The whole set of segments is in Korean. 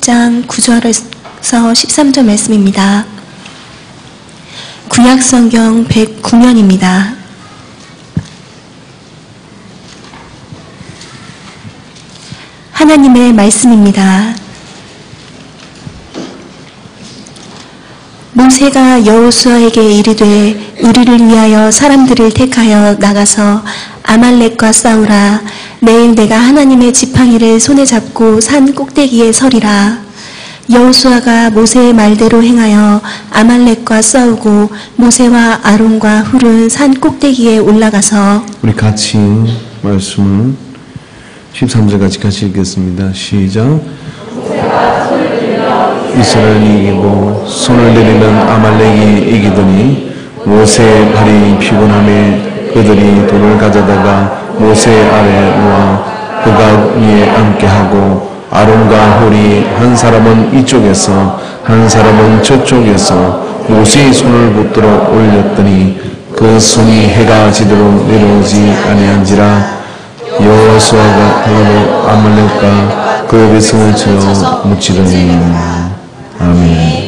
10장 9절에서 13절 말씀입니다. 구약성경 109면입니다. 하나님의 말씀입니다. 모세가 여호수아에게 이르되 우리를 위하여 사람들을 택하여 나가서 아말렉과 싸우라. 내일 내가 하나님의 지팡이를 손에 잡고 산 꼭대기에 서리라. 여호수아가 모세의 말대로 행하여 아말렉과 싸우고 모세와 아론과 훌은 산 꼭대기에 올라가서 우리 같이 말씀을 13절까지 같이 읽겠습니다. 시작. 이스라엘이 이기고 손을 내리는 아말렉이 이기더니 모세의 발이 피곤함에 그들이 돌을 가져다가 모세 아래 놓아 그가 위에 앉게 하고 아론과 홀이 한 사람은 이쪽에서 한 사람은 저쪽에서 모세의 손을 붙들어 올렸더니 그 손이 해가 지도록 내려오지 아니한지라. 여호수아가 달로 아말렉과 그 백성을 쳐 무찌르니. 아멘.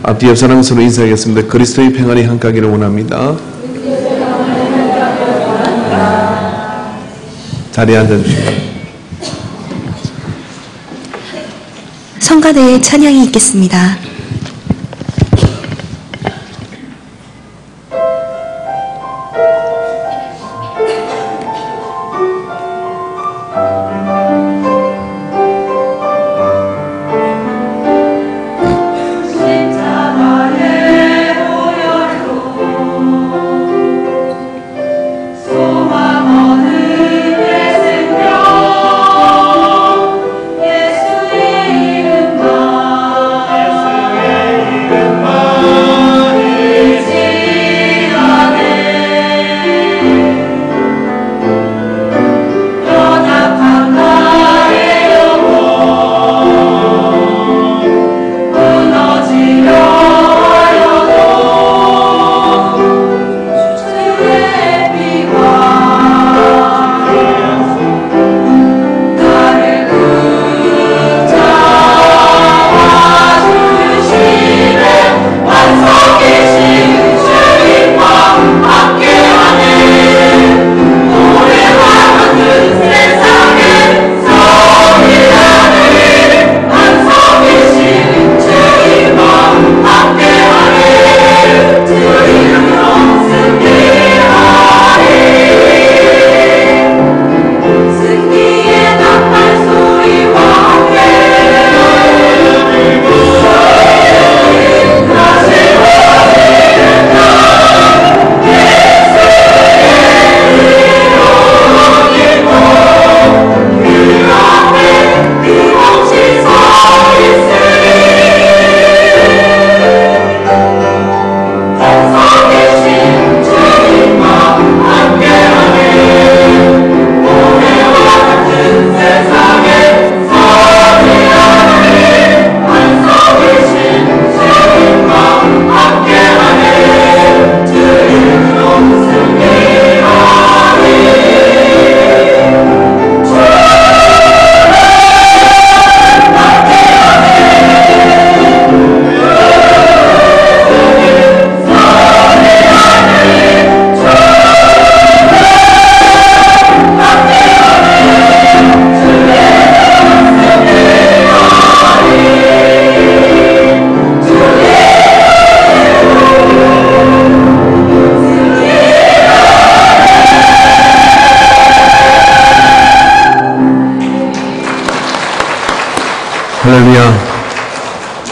앞뒤 옆 사람 서로 인사하겠습니다. 그리스도의 평안이 함께하기를 원합니다. 자리에 앉아주시고 성가대의 찬양이 있겠습니다.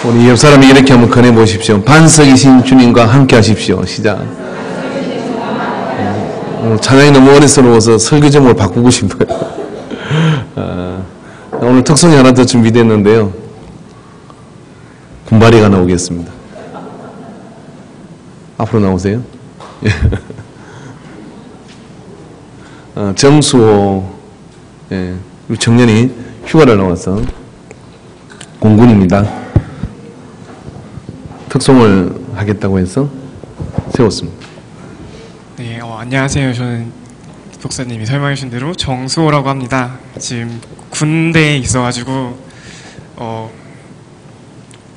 우리 옆 사람이 이렇게 한번 권해보십시오. 반석이신 주님과 함께 하십시오. 시작. 찬양이 너무 어리스러워서 설교 제목을 바꾸고 싶어요. 오늘 특송이 하나 더 준비됐는데요. 군바리가 나오겠습니다. 앞으로 나오세요. 정수호 우리 청년이 휴가를 나와서 공군입니다. 특송을 하겠다고 해서 세웠습니다. 네, 안녕하세요. 저는 목사님이 설명해 주신 대로 정수호라고 합니다. 지금 군대에 있어가지고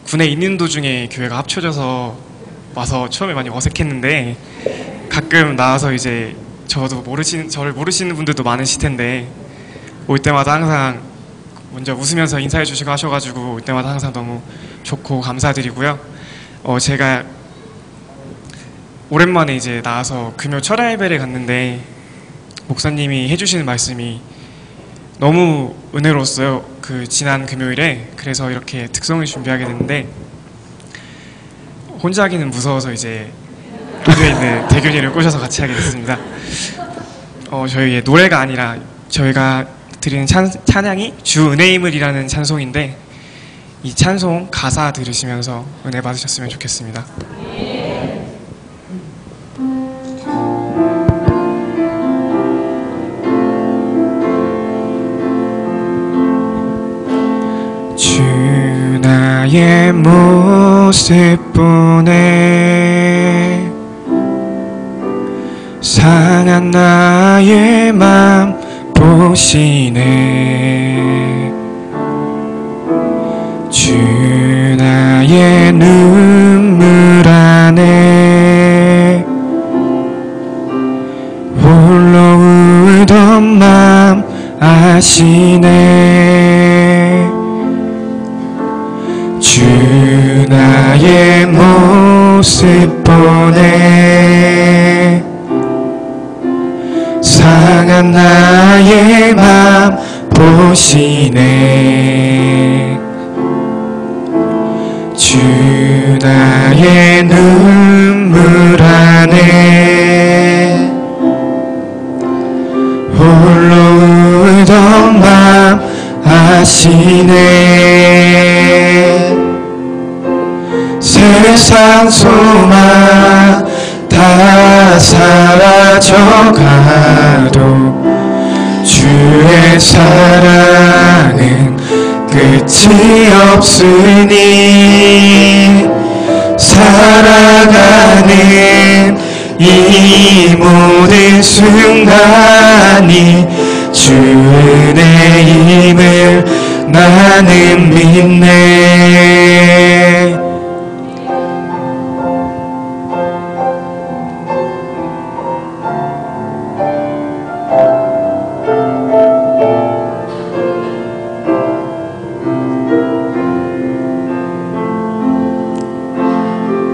군에 있는 도중에 교회가 합쳐져서 와서 처음에 많이 어색했는데 가끔 나와서 이제 저를 모르시는 분들도 많으실 텐데 올 때마다 항상 먼저 웃으면서 인사해 주시고 하셔가지고 올 때마다 항상 너무 좋고 감사드리고요. 제가 오랜만에 이제 나와서 금요 철야 예배를 갔는데 목사님이 해주시는 말씀이 너무 은혜로웠어요. 그 지난 금요일에. 그래서 이렇게 특송을 준비하게 됐는데 혼자 하기는 무서워서 이제 교회에 있는 대균이를 꼬셔서 같이 하게 됐습니다. 저희의 노래가 아니라 저희가 드리는 찬양이 주 은혜임을이라는 찬송인데 이 찬송 가사 들으시면서 은혜 받으셨으면 좋겠습니다. 주 나의 모습 보네 상한 나의 맘 보시네 주 나의 눈물 안에 홀로 울던 맘 아시네 주 나의 모습 보네 상한 나의 맘 보시네 주 나의 눈물 안에 홀로 울던 맘 아시네 세상 소망 다 사라져가도 주의 사랑은 끝이 없으니 살아가는 이 모든 순간이 주 은혜임을 나는 믿네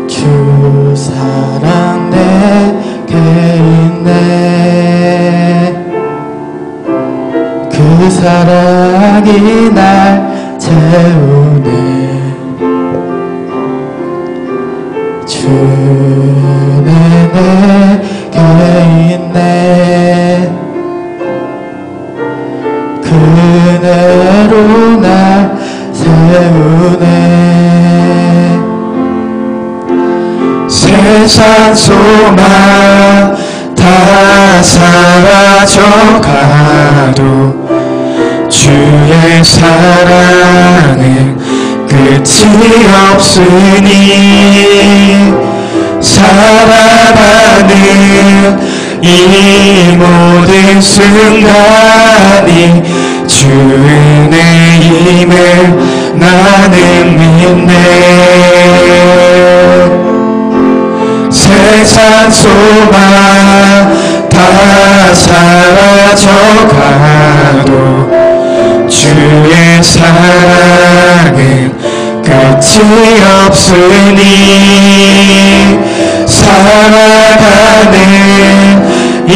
주 사랑 내게 있네 그 사랑이 날 채우네 주는 내게 있네 그 은혜로 날 세우네 세상 소망 다 사라져가도 주의 사랑은 끝이 없으니 살아가는 이 모든 순간이 주 은혜임을 나는 믿네 세상 소망 다 사라져가도 주의 사랑은 끝이 없으니 살아가는 이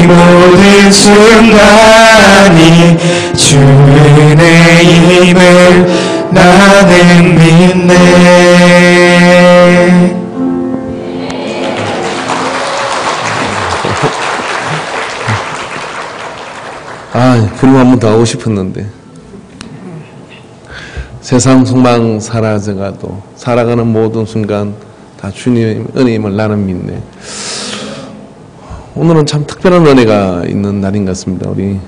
모든 순간이 주 은혜임을 나는 믿네 그럼 한번 더 하고 싶었는데 세상 소망 사라져가도 살아가는 모든 순간 다 주님 은혜임을 나는 믿네. 오늘은 참 특별한 은혜가 있는 날인 것 같습니다. 우리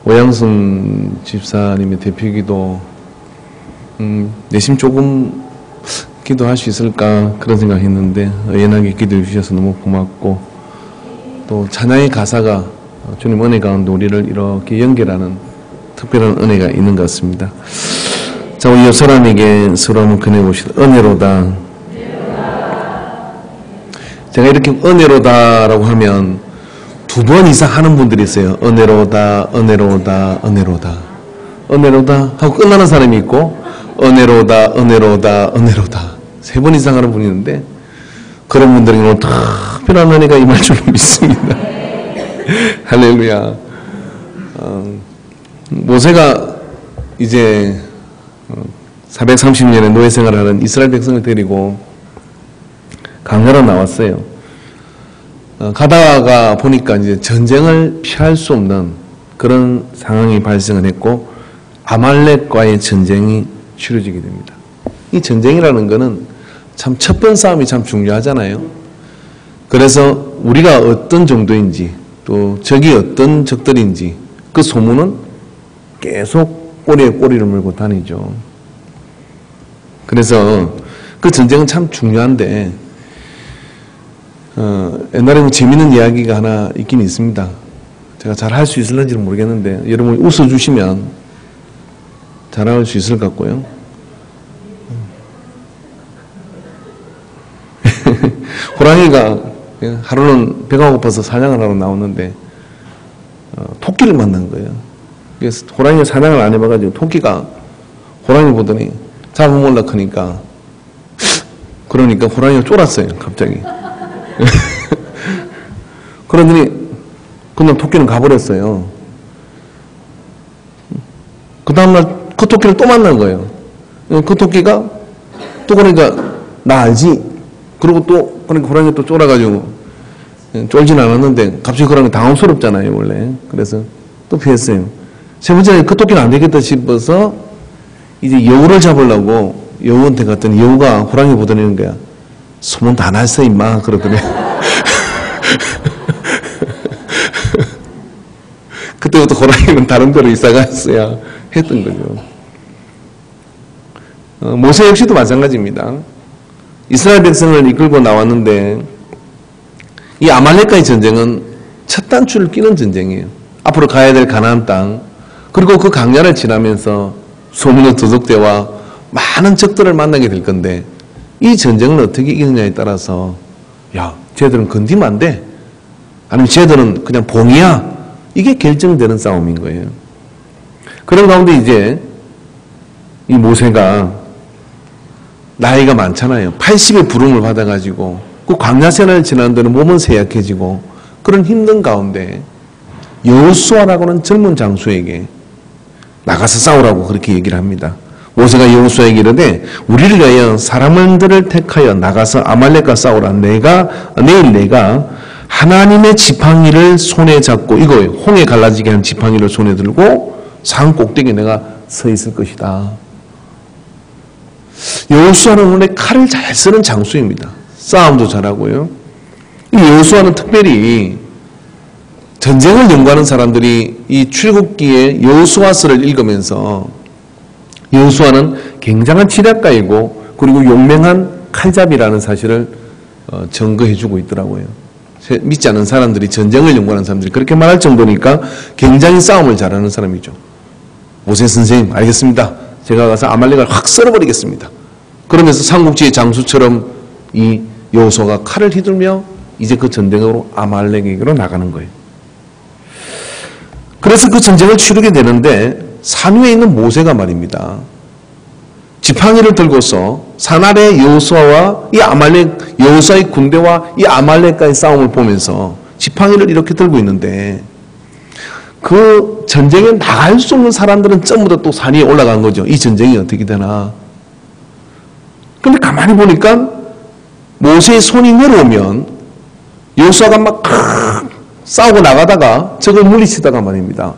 오양순 집사님의 대표기도 내심 조금 기도할 수 있을까 그런 생각했는데 의연하게 기도해 주셔서 너무 고맙고, 또 찬양의 가사가 주님 은혜 가운데 우리를 이렇게 연결하는 특별한 은혜가 있는 것 같습니다. 자, 우리 옆 사람에게 서로 한번 건네봅시다. 은혜로다. 제가 이렇게 은혜로다라고 하면 2번 이상 하는 분들이 있어요. 은혜로다, 은혜로다, 은혜로다, 은혜로다 하고 끝나는 사람이 있고, 은혜로다, 은혜로다, 은혜로다 3번 이상 하는 분이 있는데, 그런 분들에게는 특별한 은혜가 임할 줄로 믿습니다. 할렐루야. 모세가 이제 430년의 노예 생활을 하는 이스라엘 백성을 데리고 광야로 나왔어요. 가다가 보니까 이제 전쟁을 피할 수 없는 그런 상황이 발생을 했고, 아말렉과의 전쟁이 치러지게 됩니다. 이 전쟁이라는 거는 참 첫 번 싸움이 참 중요하잖아요. 그래서 우리가 어떤 정도인지, 또 적이 어떤 적들인지 그 소문은 계속 꼬리에 꼬리를 물고 다니죠. 그래서 그 전쟁은 참 중요한데, 옛날에 뭐 재밌는 이야기가 하나 있긴 있습니다. 제가 잘 할 수 있을는지는 모르겠는데 여러분이 웃어주시면 잘할 수 있을 것 같고요. 호랑이가 하루는 배가 고파서 사냥을 하러 나오는데 토끼를 만난 거예요. 그래서 호랑이가 사냥을 안 해봐가지고 토끼가 호랑이 보더니 잡아먹으려고 하니까, 그러니까 호랑이가 쫄았어요 갑자기. 그러더니 그냥 토끼는 가버렸어요. 그 다음날 그 토끼를 또 만난 거예요. 그 토끼가 또 그러니까 나 알지? 그리고 또 그러니까 호랑이가 또 쫄아가지고, 쫄진 않았는데 갑자기 호랑이 당황스럽잖아요 원래. 그래서 또 피했어요. 세 번째는 그 토끼는 안 되겠다 싶어서 이제 여우를 잡으려고 여우한테 갔더니 여우가 호랑이 보더니 거야. 소문 다 났어 임마 그러더니. 그때부터 호랑이는 다른 데로 이사갔어야 했던 거죠. 모세 역시도 마찬가지입니다. 이스라엘 백성을 이끌고 나왔는데 이 아말렉과의 전쟁은 첫 단추를 끼는 전쟁이에요. 앞으로 가야 될 가나안 땅, 그리고 그 광야를 지나면서 소문의 도적대와 많은 적들을 만나게 될 건데, 이 전쟁을 어떻게 이기느냐에 따라서 야, 쟤들은 건드리면 안 돼, 아니면 쟤들은 그냥 봉이야, 이게 결정되는 싸움인 거예요. 그런 가운데 이제 이 모세가 나이가 많잖아요. 80의 부름을 받아가지고 그 광야 생활을 지난 데는 몸은 쇠약해지고, 그런 힘든 가운데 여호수아라고는 젊은 장수에게 나가서 싸우라고 그렇게 얘기를 합니다. 모세가 여호수아에게 이르되 우리를 위하여 사람들을 택하여 나가서 아말렉과 싸우라. 내일 내가 하나님의 지팡이를 손에 잡고, 이거예요. 홍해 갈라지게 한 지팡이를 손에 들고 산 꼭대기에 내가 서 있을 것이다. 여호수아는 원래 칼을 잘 쓰는 장수입니다. 싸움도 잘하고요. 이 여호수아는 특별히 전쟁을 연구하는 사람들이 이 출애굽기의 여호수아서를 읽으면서 여호수아는 굉장한 지략가이고 그리고 용맹한 칼잡이라는 사실을 증거해주고 있더라고요. 믿지 않는 사람들이, 전쟁을 연구하는 사람들이 그렇게 말할 정도니까 굉장히 싸움을 잘하는 사람이죠. 모세 선생님, 알겠습니다. 제가 가서 아말렉을 확 썰어버리겠습니다. 그러면서 삼국지의 장수처럼 이 여호수아가 칼을 휘둘며 이제 그 전쟁으로 아말렉에게로 나가는 거예요. 그래서 그 전쟁을 치르게 되는데 산 위에 있는 모세가 말입니다, 지팡이를 들고서 산 아래 여호수아와 이 아말렉, 여호수아의 군대와 이 아말렉과의 싸움을 보면서 지팡이를 이렇게 들고 있는데, 그 전쟁에 나갈 수 없는 사람들은 전부 다 또 산 위에 올라간 거죠. 이 전쟁이 어떻게 되나. 근데 가만히 보니까 모세의 손이 내려오면 여호수아가 막 싸우고 나가다가 적을 물리치다가 말입니다,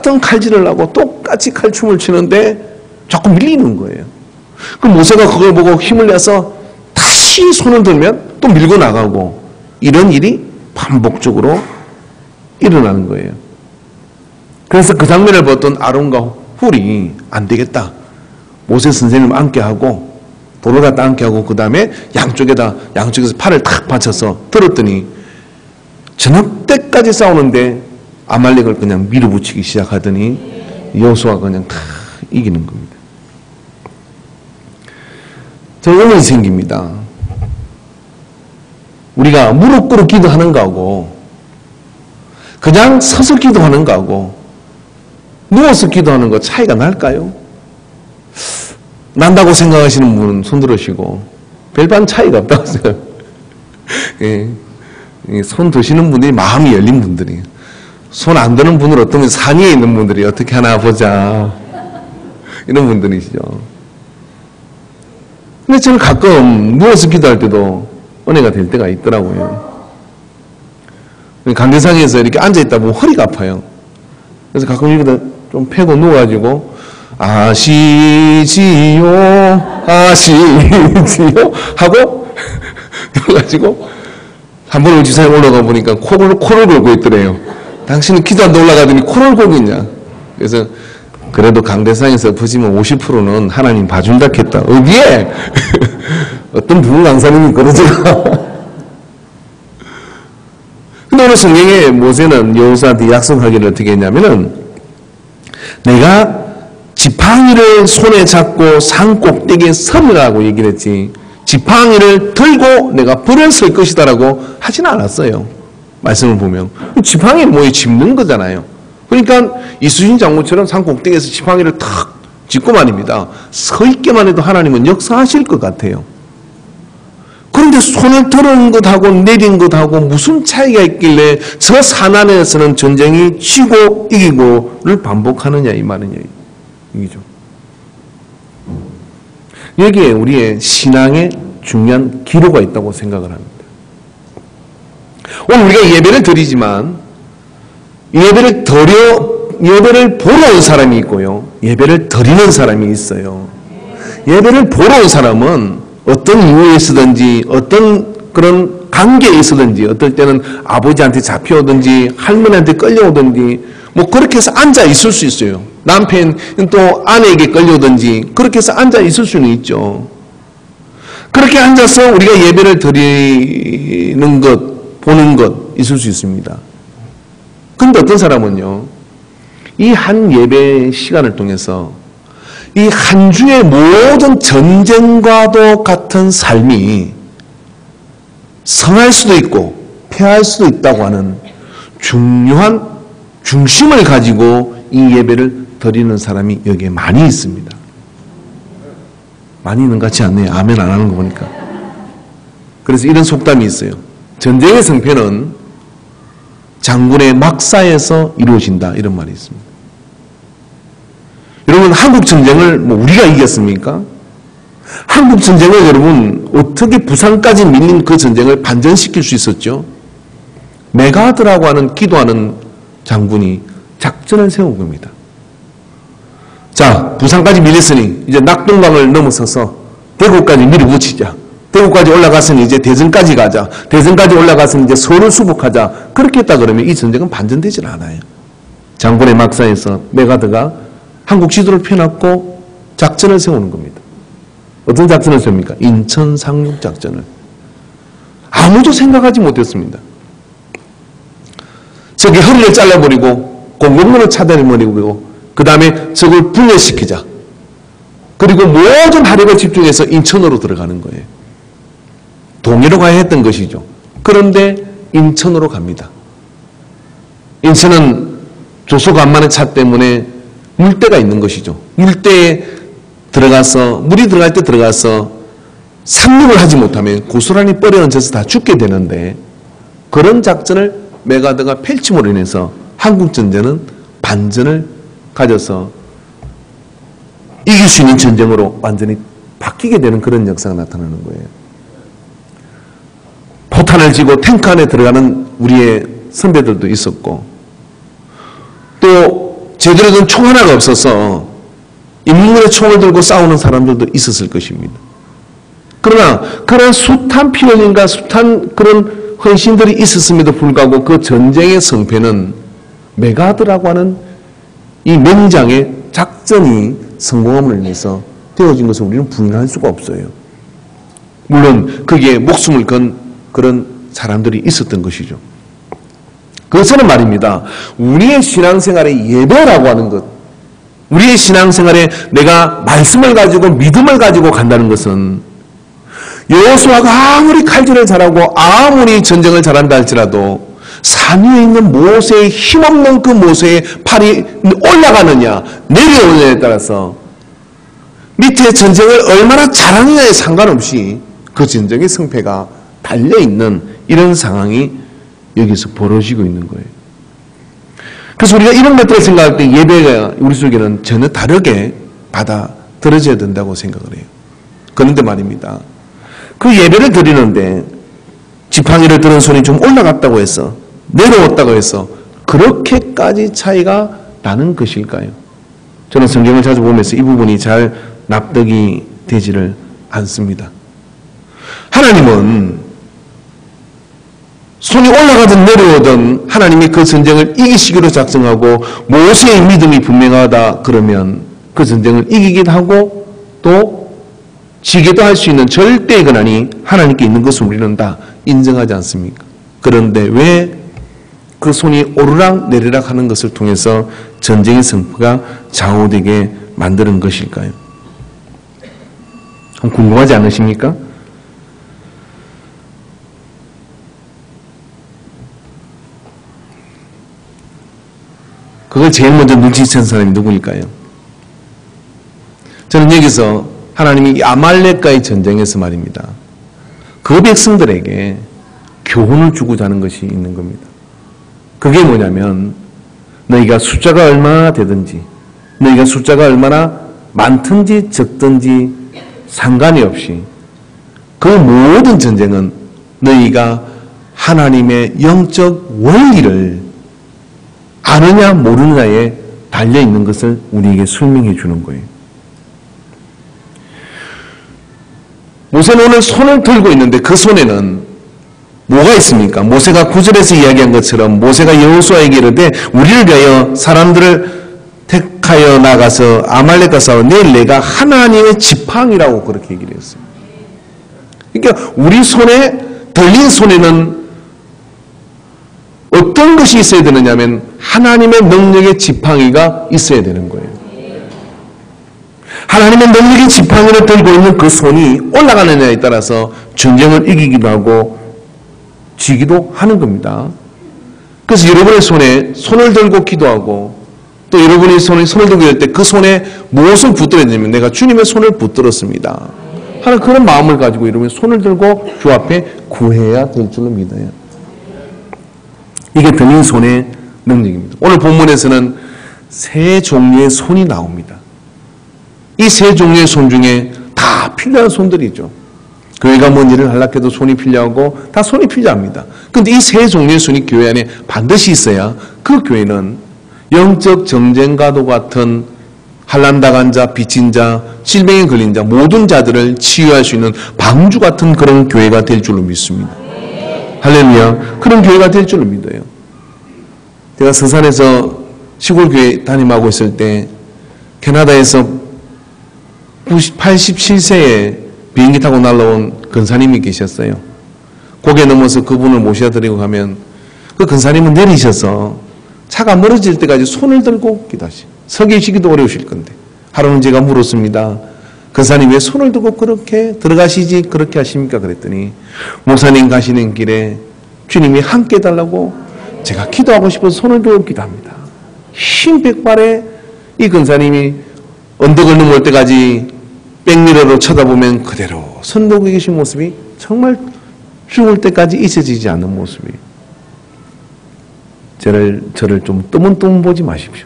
똑같은 칼질을 하고 똑같이 칼춤을 추는데 자꾸 밀리는 거예요. 그럼 모세가 그걸 보고 힘을 내서 다시 손을 들면 또 밀고 나가고 이런 일이 반복적으로 일어나는 거예요. 그래서 그 장면을 봤던 아론과 훌이 안 되겠다. 모세 선생님을 앉게 하고 돌을 갖다 앉게 하고 그 다음에 양쪽에서 팔을 탁 받쳐서 들었더니 저녁 때까지 싸우는데 아말렉을 그냥 밀어붙이기 시작하더니 여호수아가 그냥 다 이기는 겁니다. 저 의문이 생깁니다. 우리가 무릎 꿇고 기도하는 거하고 그냥 서서 기도하는 거하고 누워서 기도하는 거 차이가 날까요? 난다고 생각하시는 분은 손 들으시고 별반 차이가 없다고 생각해요. 예. 손 드시는 분들이 마음이 열린 분들이에요. 손 안 드는 분은 어떤 상위에 있는 분들이 어떻게 하나 보자 이런 분들이시죠. 근데 저는 가끔 누워서 기도할 때도 은혜가 될 때가 있더라고요. 강대상에서 이렇게 앉아있다 보면 허리가 아파요. 그래서 가끔 이러다 좀 펴고 누워가지고 아시지요 하고 누워가지고 한 번 의지사에 올라가 보니까 코를 골고 있더래요. 당신은 기도한다 올라가더니 코를 골고 있냐. 그래서 그래도 강대상에서 보시면 50%는 하나님 봐준다 했다. 어디에? 어떤 부흥 강사님이 그러죠. 근데 오늘 성경에 모세는 여호수아한테 약속하기를 어떻게 했냐면은 내가 지팡이를 손에 잡고 산 꼭대기에 서리라고 얘기를 했지 지팡이를 들고 내가 불을 쓸 것이다라고 하지는 않았어요. 말씀을 보면 지팡이는 뭐에 짚는 거잖아요. 그러니까 이수신 장군처럼 산 꼭대기에서 지팡이를 탁 짚고 말입니다. 서 있기만 해도 하나님은 역사하실 것 같아요. 그런데 손을 들은 것하고 내린 것하고 무슨 차이가 있길래 저 산 안에서는 전쟁이 지고 이기고를 반복하느냐 이 말은 얘기죠. 여기에 우리의 신앙에 중요한 기로가 있다고 생각을 합니다. 오늘 우리가 예배를 드리지만 예배를 보러 온 사람이 있고요. 예배를 드리는 사람이 있어요. 예배를 보러 온 사람은 어떤 이유에 있었든지 어떤 그런 관계에 있었든지 어떨 때는 아버지한테 잡혀오든지 할머니한테 끌려오든지 뭐 그렇게 해서 앉아 있을 수 있어요. 남편 또 아내에게 끌려오든지 그렇게 해서 앉아 있을 수는 있죠. 그렇게 앉아서 우리가 예배를 드리는 것, 보는 것 있을 수 있습니다. 그런데 어떤 사람은요, 이 한 예배 시간을 통해서 이 한 주의 모든 전쟁과도 같은 삶이 성할 수도 있고 패할 수도 있다고 하는 중요한 중심을 가지고 이 예배를 드리는 사람이 여기에 많이 있습니다. 많이 있는 것 같지 않네요. 아멘 안 하는 거 보니까. 그래서 이런 속담이 있어요. 전쟁의 승패는 장군의 막사에서 이루어진다. 이런 말이 있습니다. 여러분, 한국 전쟁을 우리가 이겼습니까? 한국 전쟁을 여러분 어떻게 부산까지 밀린 그 전쟁을 반전시킬 수 있었죠? 메가드라고 하는 기도하는 장군이 작전을 세운 겁니다. 자, 부산까지 밀렸으니 이제 낙동강을 넘어서서 대구까지 밀어붙이자. 대구까지 올라갔으니 이제 대전까지 가자. 대전까지 올라갔으니 이제 서울을 수복하자. 그렇게 했다 그러면 이 전쟁은 반전되질 않아요. 장군의 막사에서 메가드가 한국 지도를 펴놓고 작전을 세우는 겁니다. 어떤 작전을 세웁니까? 인천 상륙 작전을. 아무도 생각하지 못했습니다. 저기 허리를 잘라버리고 공공문을 차단해버리고 그 다음에 저걸 분열시키자. 그리고 모든 화력을 집중해서 인천으로 들어가는 거예요. 동해로 가야 했던 것이죠. 그런데 인천으로 갑니다. 인천은 조소간만의 차 때문에 물때가 있는 것이죠. 물때에 들어가서 물이 들어갈 때 들어가서 상륙을 하지 못하면 고스란히 뻘에 얹혀서 다 죽게 되는데 그런 작전을 메가드가 펼침으로 인해서 한국전쟁은 반전을 가져서 이길 수 있는 전쟁으로 완전히 바뀌게 되는 그런 역사가 나타나는 거예요. 포탄을 쥐고 탱크 안에 들어가는 우리의 선배들도 있었고 또 제대로 된 총 하나가 없어서 인문의 총을 들고 싸우는 사람들도 있었을 것입니다. 그러나 그런 숱한 피 흘림과 숱한 그런 헌신들이 있었음에도 불구하고 그 전쟁의 성패는 메가드라고 하는 이 명장의 작전이 성공함을 인해서 되어진 것을 우리는 부인할 수가 없어요. 물론 거기에 목숨을 건 그런 사람들이 있었던 것이죠. 그것은 말입니다. 우리의 신앙생활의 예배라고 하는 것, 우리의 신앙생활에 내가 말씀을 가지고 믿음을 가지고 간다는 것은 여호수아가 아무리 칼질을 잘하고 아무리 전쟁을 잘한다 할지라도 산 위에 있는 모세의 힘없는 그 모세의 팔이 올라가느냐 내려오느냐에 따라서 밑에 전쟁을 얼마나 잘하느냐에 상관없이 그 전쟁의 승패가 달려있는 이런 상황이 여기서 벌어지고 있는 거예요. 그래서 우리가 이런 것들을 생각할 때 예배가 우리 속에는 전혀 다르게 받아들여져야 된다고 생각을 해요. 그런데 말입니다. 그 예배를 드리는데 지팡이를 들은 손이 좀 올라갔다고 해서 내려왔다고 해서 그렇게까지 차이가 나는 것일까요? 저는 성경을 자주 보면서 이 부분이 잘 납득이 되지를 않습니다. 하나님은 손이 올라가든 내려오든 하나님이 그 전쟁을 이기시기로 작정하고 모세의 믿음이 분명하다 그러면 그 전쟁을 이기기도 하고 또 지기도 할 수 있는 절대의 권한이 하나님께 있는 것을 우리는 다 인정하지 않습니까? 그런데 왜 그 손이 오르락 내리락 하는 것을 통해서 전쟁의 승패가 좌우되게 만드는 것일까요? 궁금하지 않으십니까? 그걸 제일 먼저 눈치챈 사람이 누구일까요? 저는 여기서 하나님이 아말렉과의 전쟁에서 말입니다. 그 백성들에게 교훈을 주고자 하는 것이 있는 겁니다. 그게 뭐냐면 너희가 숫자가 얼마나 되든지 너희가 숫자가 얼마나 많든지 적든지 상관이 없이 그 모든 전쟁은 너희가 하나님의 영적 원리를 아느냐 모르느냐에 달려있는 것을 우리에게 설명해 주는 거예요. 모세는 오늘 손을 들고 있는데 그 손에는 뭐가 있습니까? 모세가 9절에서 이야기한 것처럼 모세가 여호수아에게 이르되 우리를 위하여 사람들을 택하여 나가서 아말렉과 싸워 내일 내가 하나님의 지팡이라고 그렇게 얘기를 했어요. 그러니까 우리 손에 들린 손에는 어떤 것이 있어야 되느냐 하면 하나님의 능력의 지팡이가 있어야 되는 거예요. 하나님의 능력의 지팡이를 들고 있는 그 손이 올라가느냐에 따라서 전쟁을 이기기도 하고 지기도 하는 겁니다. 그래서 여러분의 손에 손을 들고 기도하고 또 여러분이 손을 들고 있을 때 그 손에 무엇을 붙들어야 되냐면 내가 주님의 손을 붙들었습니다 하는 그런 마음을 가지고 여러분이 손을 들고 주 앞에 구해야 될 줄로 믿어요. 이게 들린 손의 능력입니다. 오늘 본문에서는 세 종류의 손이 나옵니다. 이 세 종류의 손 중에 다 필요한 손들이죠. 교회가 뭔 일을 하려고 해도 손이 필요하고 다 손이 필요합니다. 그런데 이 세 종류의 손이 교회 안에 반드시 있어야 그 교회는 영적 정쟁과도 같은 환난당한 자, 빚진 자, 질병에 걸린 자 모든 자들을 치유할 수 있는 방주 같은 그런 교회가 될 줄로 믿습니다. 할렐루야. 그런 교회가 될 줄로 믿어요. 제가 서산에서 시골교회 담임하고 있을 때 캐나다에서 87세에 비행기 타고 날라온 근사님이 계셨어요. 고개 넘어서 그분을 모셔드리고 가면 그 근사님은 내리셔서 차가 멀어질 때까지 손을 들고 기도하시. 서 계시기도 어려우실 건데 하루는 제가 물었습니다. 근사님 왜 손을 들고 그렇게 들어가시지 그렇게 하십니까? 그랬더니 목사님 가시는 길에 주님이 함께 해달라고 제가 기도하고 싶어서 손을 들고 기도합니다. 흰 백발에 이 근사님이 언덕을 넘을 때까지 백미러로 쳐다보면 그대로 손 들고 계신 모습이 정말 죽을 때까지 잊혀지지 않는 모습이에요. 저를 좀 뜨문뜨문 보지 마십시오.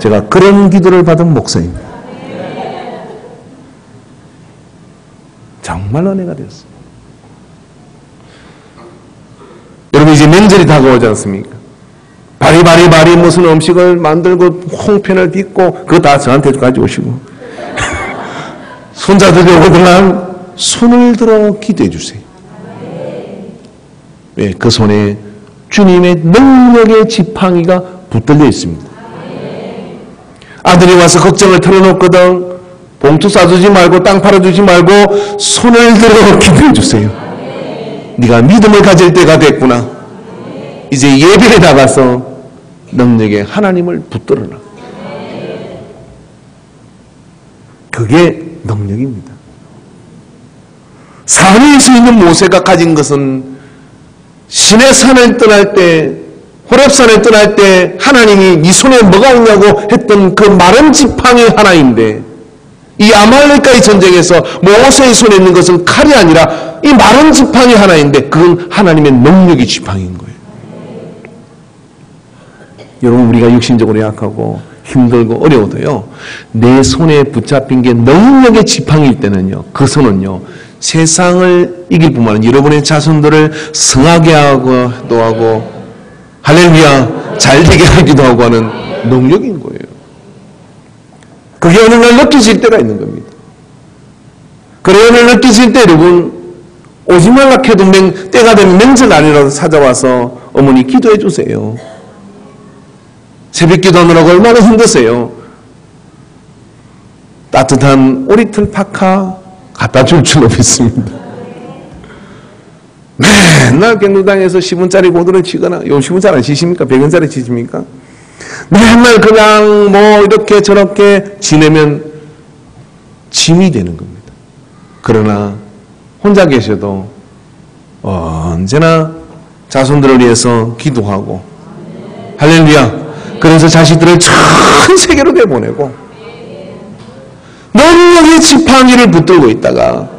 제가 그런 기도를 받은 목사입니다. 정말 은혜가 되었어요. 여러분 이제 명절이 다가오지 않습니까? 바리바리 무슨 음식을 만들고 홍편을 빚고 그거 다 저한테 가져오시고 손자들이 오더란 손을 들어 기도해 주세요. 왜? 그 손에 주님의 능력의 지팡이가 붙들려 있습니다. 아들이 와서 걱정을 털어놓거든. 봉투 싸주지 말고 땅 팔아주지 말고 손을 들어 기도해 주세요. 네가 믿음을 가질 때가 됐구나. 이제 예배에 나가서 능력의 하나님을 붙들어라. 그게 능력입니다. 산에 서 있는 모세가 가진 것은 신의 산을 떠날 때, 호렙산을 떠날 때 하나님이 네 손에 뭐가 있냐고 했던 그 마른 지팡이 하나인데, 이 아말렉과의 전쟁에서 모세의 손에 있는 것은 칼이 아니라 이 마른 지팡이 하나인데 그건 하나님의 능력의 지팡이인 거예요. 여러분, 우리가 육신적으로 약하고 힘들고 어려워도요, 내 손에 붙잡힌 게 능력의 지팡이일 때는요, 그 손은요, 세상을 이길 뿐만 아니라 여러분의 자손들을 성하게 하고 할렐루야 잘되게 하기도 하고 하는 능력인 거예요. 그게 어느 날 느껴질 때가 있는 겁니다. 그래 어느 날 느껴질 때 여러분, 오지 말라 해도 때가 되면 명절 날이라도 찾아와서 어머니 기도해 주세요. 새벽 기도하느라고 얼마나 힘드세요. 따뜻한 오리털 파카 갖다 줄 줄로 믿습니다. 맨날 경로당에서 10원짜리 고도를 치거나, 요 10원짜리 안 치십니까? 100원짜리 치십니까? 맨날 그냥 뭐 이렇게 저렇게 지내면 짐이 되는 겁니다. 그러나 혼자 계셔도 언제나 자손들을 위해서 기도하고, 할렐루야, 그래서 자식들을 전 세계로 내보내고 능력의 지팡이를 붙들고 있다가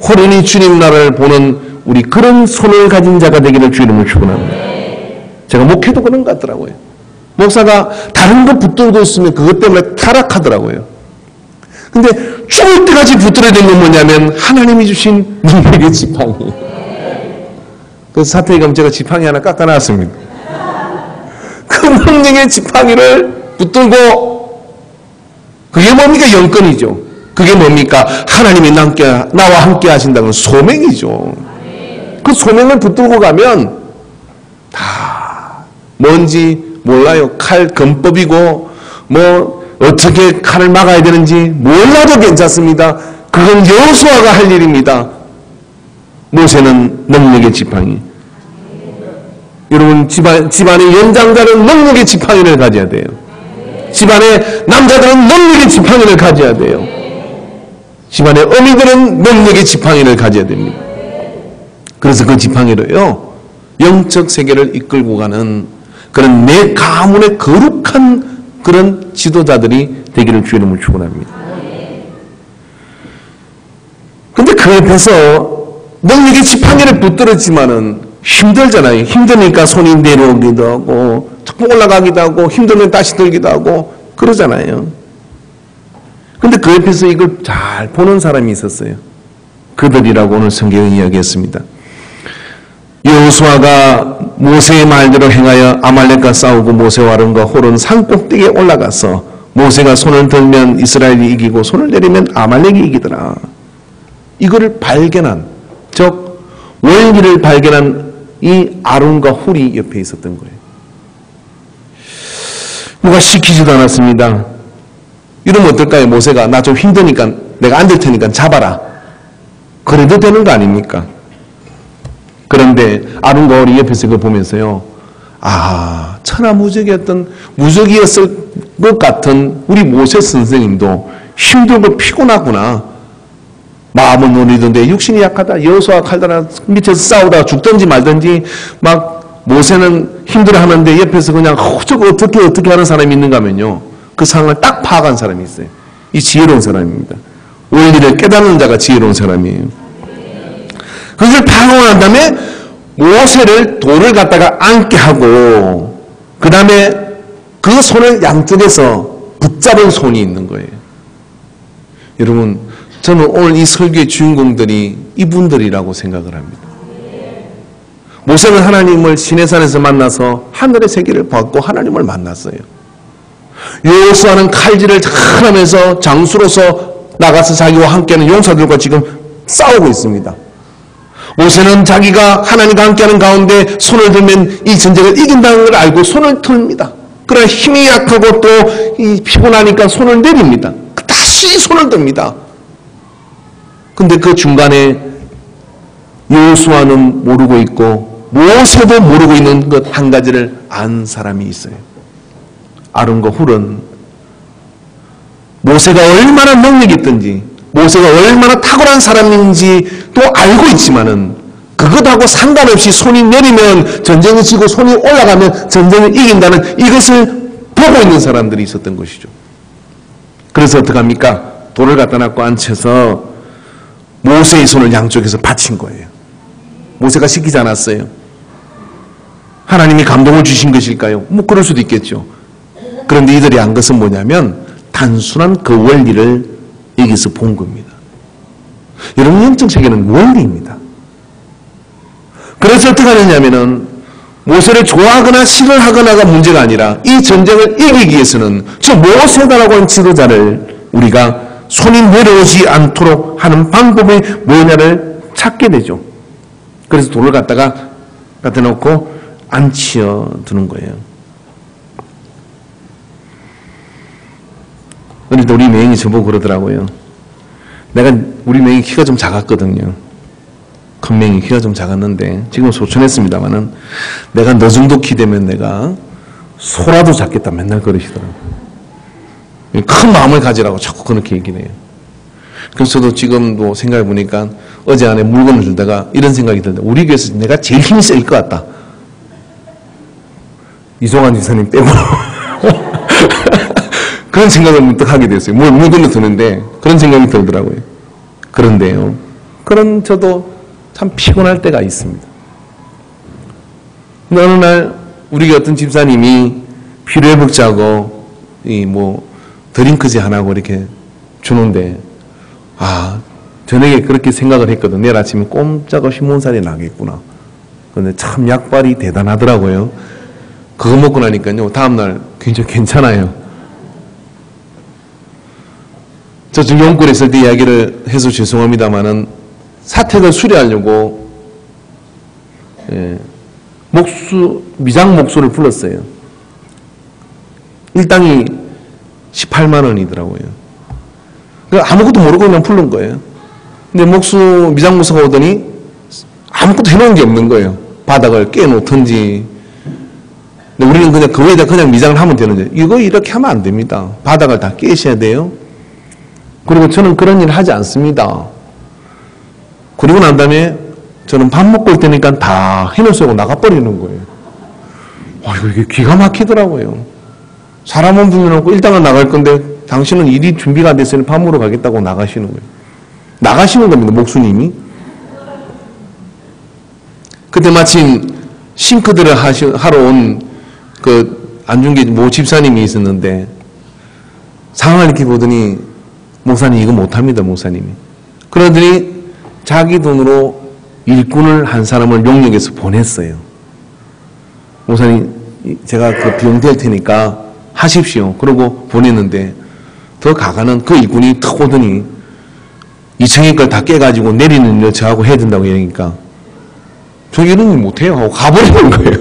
호련히 주님 나라를 보는 우리 그런 손을 가진 자가 되기를 주 이름으로 축원합니다. 제가 목회도 그런 것 같더라고요. 목사가 다른 거 붙들고 있으면 그것 때문에 타락하더라고요. 근데 죽을 때까지 붙들어야 되는 건 뭐냐면 하나님이 주신 능력의 지팡이. 그래서 사태에 가면 제가 지팡이 하나 깎아놨습니다. 그 능력의 지팡이를 붙들고, 그게 뭡니까? 영권이죠. 그게 뭡니까? 하나님이 나와 함께 하신다는 소명이죠. 그 소명을 붙들고 가면 다 뭔지 몰라요. 칼 금법이고 뭐 어떻게 칼을 막아야 되는지 몰라도 괜찮습니다. 그건 여호수아가 할 일입니다. 모세는 능력의 지팡이. 여러분, 집안의 연장자는 능력의 지팡이를 가져야 돼요. 집안의 남자들은 능력의 지팡이를 가져야 돼요. 집안의 어미들은 능력의 지팡이를 가져야 됩니다. 그래서 그 지팡이로요, 영적 세계를 이끌고 가는 그런 내 가문의 거룩한 그런 지도자들이 되기를 주 이름으로 축원합니다. 근데 그 옆에서 능력의 지팡이를 붙들었지만은 힘들잖아요. 힘드니까 손이 내려오기도 하고 자꾸 올라가기도 하고 힘들면 다시 들기도 하고 그러잖아요. 근데 그 옆에서 이걸 잘 보는 사람이 있었어요. 그들이라고 오늘 성경이 이야기했습니다. 여호수아가 모세의 말대로 행하여 아말렉과 싸우고 모세와 아론과 홀은 산 꼭대기에 올라가서 모세가 손을 들면 이스라엘이 이기고 손을 내리면 아말렉이 이기더라. 이거를 발견한, 즉 원리를 발견한 이 아론과 훌이 옆에 있었던 거예요. 누가 시키지도 않았습니다. 이러면 어떨까요? 모세가 나 좀 힘드니까 내가 앉을 테니까 잡아라. 그래도 되는 거 아닙니까? 그런데 아론과 훌이 옆에서 그걸 보면서요, 아, 천하무적이었던 무적이었을 것 같은 우리 모세 선생님도 힘들고 피곤하구나. 마음은 놀리던데 육신이 약하다. 여호수아 칼다라 밑에서 싸우다가 죽든지 말든지 막 모세는 힘들어하는데 옆에서 그냥 저거 어떻게 하는 사람이 있는가 하면요, 그 상황을 딱 파악한 사람이 있어요. 이 지혜로운 사람입니다. 원리를 깨닫는 자가 지혜로운 사람이에요. 그것을 파악한 다음에 모세를 돌을 갖다가 앉게 하고 그 다음에 그 손을 양쪽에서 붙잡은 손이 있는 거예요. 여러분, 저는 오늘 이 설교의 주인공들이 이분들이라고 생각을 합니다. 모세는 하나님을 시내산에서 만나서 하늘의 세계를 받고 하나님을 만났어요. 여호수아는 칼질을 잘하면서 장수로서 나가서 자기와 함께하는 용사들과 지금 싸우고 있습니다. 모세는 자기가 하나님과 함께하는 가운데 손을 들면 이 전쟁을 이긴다는 걸 알고 손을 듭니다. 그러나 힘이 약하고 또 피곤하니까 손을 내립니다. 다시 손을 듭니다. 근데 그 중간에 여호수아는 모르고 있고 모세도 모르고 있는 것 한 가지를 안 사람이 있어요. 아론과 훌은 모세가 얼마나 능력이 있든지 모세가 얼마나 탁월한 사람인지 또 알고 있지만은 그것하고 상관없이 손이 내리면 전쟁을 지고 손이 올라가면 전쟁을 이긴다는 이것을 보고 있는 사람들이 있었던 것이죠. 그래서 어떡합니까? 돌을 갖다 놔고 앉혀서 모세의 손을 양쪽에서 받친 거예요. 모세가 시키지 않았어요. 하나님이 감동을 주신 것일까요? 뭐 그럴 수도 있겠죠. 그런데 이들이 한 것은 뭐냐면 단순한 그 원리를 여기서 본 겁니다. 여러분, 영적 세계는 원리입니다. 그래서 어떻게 하느냐면은 모세를 좋아하거나 싫어하거나가 문제가 아니라 이 전쟁을 이기기 위해서는 저 모세다라고 하는 지도자를 우리가 손이 내려오지 않도록 하는 방법이 뭐냐를 찾게 되죠. 그래서 돌을 갖다 놓고 앉혀 두는 거예요. 그런데 우리 매형이 저보고 그러더라고요. 우리 매형이 키가 좀 작았거든요. 큰 매형이 키가 좀 작았는데 지금 소천했습니다만은 내가 너 정도 키 되면 내가 소라도 잡겠다 맨날 그러시더라고요. 큰 마음을 가지라고 자꾸 그렇게 얘기를 해요. 그래서 저도 지금 뭐 생각해 보니까 어제 안에 물건을 들다가 이런 생각이 들다. 우리 교회에서 내가 제일 힘이 셀 것 같다. 이종환 지사님 빼고 그런 생각을 문득 하게 됐어요. 물건을 드는데 그런 생각이 들더라고요. 그런데요, 그런 저도 참 피곤할 때가 있습니다. 근데 어느 날 우리 어떤 집사님이 필요회복자고 드링크지 하나고 이렇게 주는데 저녁에 그렇게 생각을 했거든. 내일 아침에 꼼짝없이 몸살이 나겠구나. 그런데 참 약발이 대단하더라고요. 그거 먹고 나니까요 다음날 굉장히 괜찮아요. 저 지금 영골에 있을 때 이야기를 해서 죄송합니다만은 사택을 수리하려고 미장 목수를 불렀어요. 일당이 18만 원이더라고요. 아무것도 모르고 그냥 부른 거예요. 근데 미장 목수가 오더니 아무것도 해놓은 게 없는 거예요. 바닥을 깨놓든지. 근데 우리는 그냥 그 위에다 그냥 미장을 하면 되는데 이거 이렇게 하면 안 됩니다. 바닥을 다 깨셔야 돼요. 그리고 저는 그런 일을 하지 않습니다. 그리고 난 다음에 저는 밥 먹고 올 테니까 다 해놓으시고 나가버리는 거예요. 이게 기가 막히더라고요. 사람은 불러놓고 일당은 나갈 건데 당신은 일이 준비가 안 됐으니 밥 먹으러 가겠다고 나가시는 거예요. 나가시는 겁니다, 목수님이. 그때 마침 싱크대를 하러 온 안중계 모 집사님이 있었는데 상황을 이렇게 보더니 목사님 이거 못합니다, 목사님이. 그러더니 자기 돈으로 일꾼을 한 사람을 용역해서 보냈어요. 목사님 제가 그 비용 될 테니까 하십시오. 그러고 보냈는데 더 가가는 그 일꾼이 탁 오더니 2층에 걸 다 깨가지고 내리는 일 저하고 해야 된다고 이러니까 저 이런 일 못해요 하고 가버리는 거예요.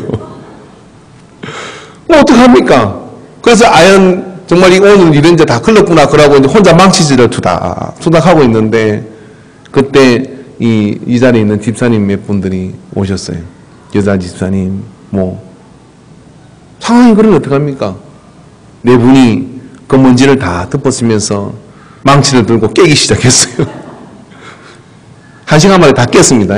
뭐 어떡합니까? 그래서 정말 오늘 이런 데 다 걸렸구나 그러고 이제 혼자 망치질을 투닥 하고 있는데 그때 이 자리에 있는 집사님 몇 분들이 오셨어요. 여자 집사님 상황이 그러면 어떡합니까? 네 분이 그 먼지를 다 덮었으면서 망치를 들고 깨기 시작했어요. 1시간 만에 다 깼습니다.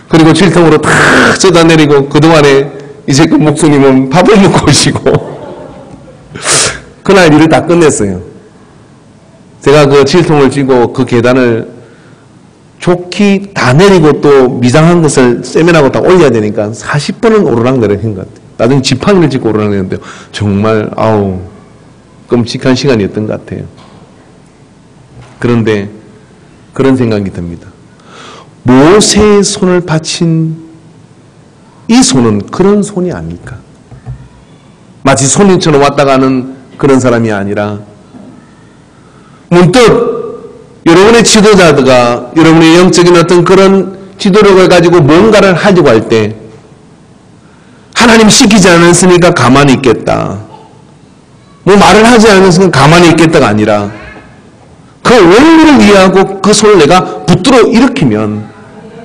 그리고 질통으로 탁 쏟아내리고 그동안에 이제 그 목수님은 밥을 먹고 오시고 그날 일을 다 끝냈어요. 제가 그 질통을 쥐고 그 계단을 좋게 다 내리고 또 미장한 것을 세면하고 다 올려야 되니까 40번은 오르락내리는 것 같아요. 나중에 지팡이를 짚고 오르락내리는데 정말 끔찍한 시간이었던 것 같아요. 그런데 그런 생각이 듭니다. 모세의 손을 받친 이 손은 그런 손이 아닙니까? 마치 손님처럼 왔다 가는 그런 사람이 아니라 문득 여러분의 지도자가 여러분의 영적인 어떤 그런 지도력을 가지고 뭔가를 하려고 할 때 하나님 시키지 않았으니까 가만히 있겠다. 뭐 말을 하지 않았으니까 가만히 있겠다가 아니라 그 원리를 이해하고 그 손을 내가 붙들어 일으키면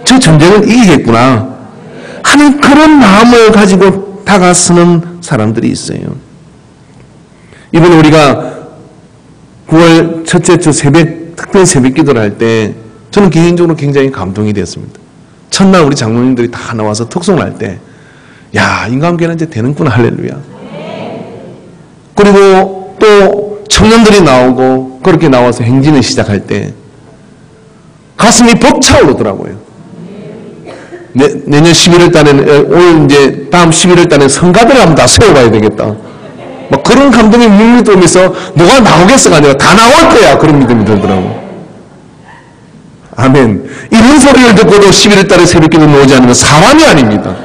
저 전쟁을 이기겠구나 하는 그런 마음을 가지고 다가서는 사람들이 있어요. 이번에 우리가 9월 첫째 주 특별 새벽 기도를 할 때 저는 개인적으로 굉장히 감동이 되었습니다. 첫날 우리 장로님들이 다 나와서 특송을 할 때 야, 인간관계는 이제 되는구나, 할렐루야. 그리고 또 청년들이 나오고 그렇게 나와서 행진을 시작할 때 가슴이 벅차오르더라고요. 내년 11월 달에는, 오늘 이제 다음 11월 달에 성가대를 한번 다 세워봐야 되겠다. 막 그런 감동이 물밀 들면서 누가 나오겠어가 아니라 다 나올 거야. 그런 믿음이 들더라고요. 아멘. 이런 소리를 듣고도 11월 달에 새벽기도 나오지 않으면 사람이 아닙니다.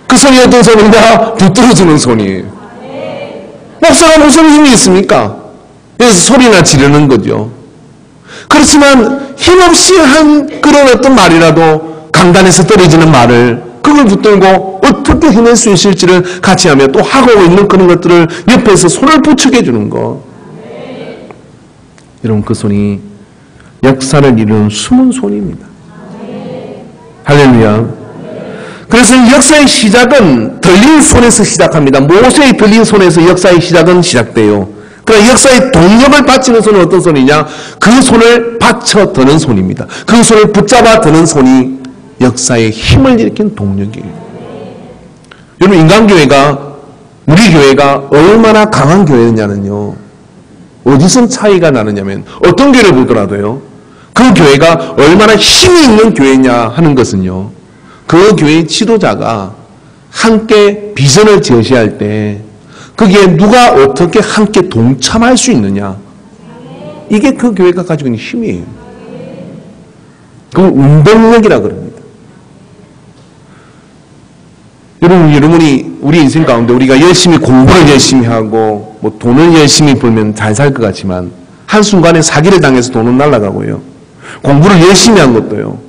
그 손이 어떤 손이냐? 붙들어주는 손이에요. 목사가 무슨 힘이 있습니까? 그래서 소리나 지르는 거죠. 그렇지만 힘없이 한 그런 어떤 말이라도 강단에서 떨어지는 말을 그걸 붙들고 어떻게 해낼 수 있을지를 같이 하며 또 하고 있는 그런 것들을 옆에서 손을 부축해 주는 것. 여러분 그 손이 역사를 이루는 숨은 손입니다. 할렐루야. 그래서 역사의 시작은 들린 손에서 시작합니다. 모세의 들린 손에서 역사의 시작은 시작돼요. 그러나 역사의 동력을 바치는 손은 어떤 손이냐? 그 손을 받쳐 드는 손입니다. 그 손을 붙잡아 드는 손이 역사의 힘을 일으킨 동력이에요. 여러분 인간교회가 우리 교회가 얼마나 강한 교회냐는요. 어디서 차이가 나느냐면 어떤 교회를 보더라도요. 그 교회가 얼마나 힘이 있는 교회냐 하는 것은요. 그 교회의 지도자가 함께 비전을 제시할 때 거기에 누가 어떻게 함께 동참할 수 있느냐. 이게 그 교회가 가지고 있는 힘이에요. 그걸 운동력이라 그럽니다. 여러분이 우리 인생 가운데 우리가 열심히 공부를 열심히 하고 뭐 돈을 열심히 벌면 잘 살 것 같지만 한순간에 사기를 당해서 돈은 날아가고요. 공부를 열심히 한 것도요.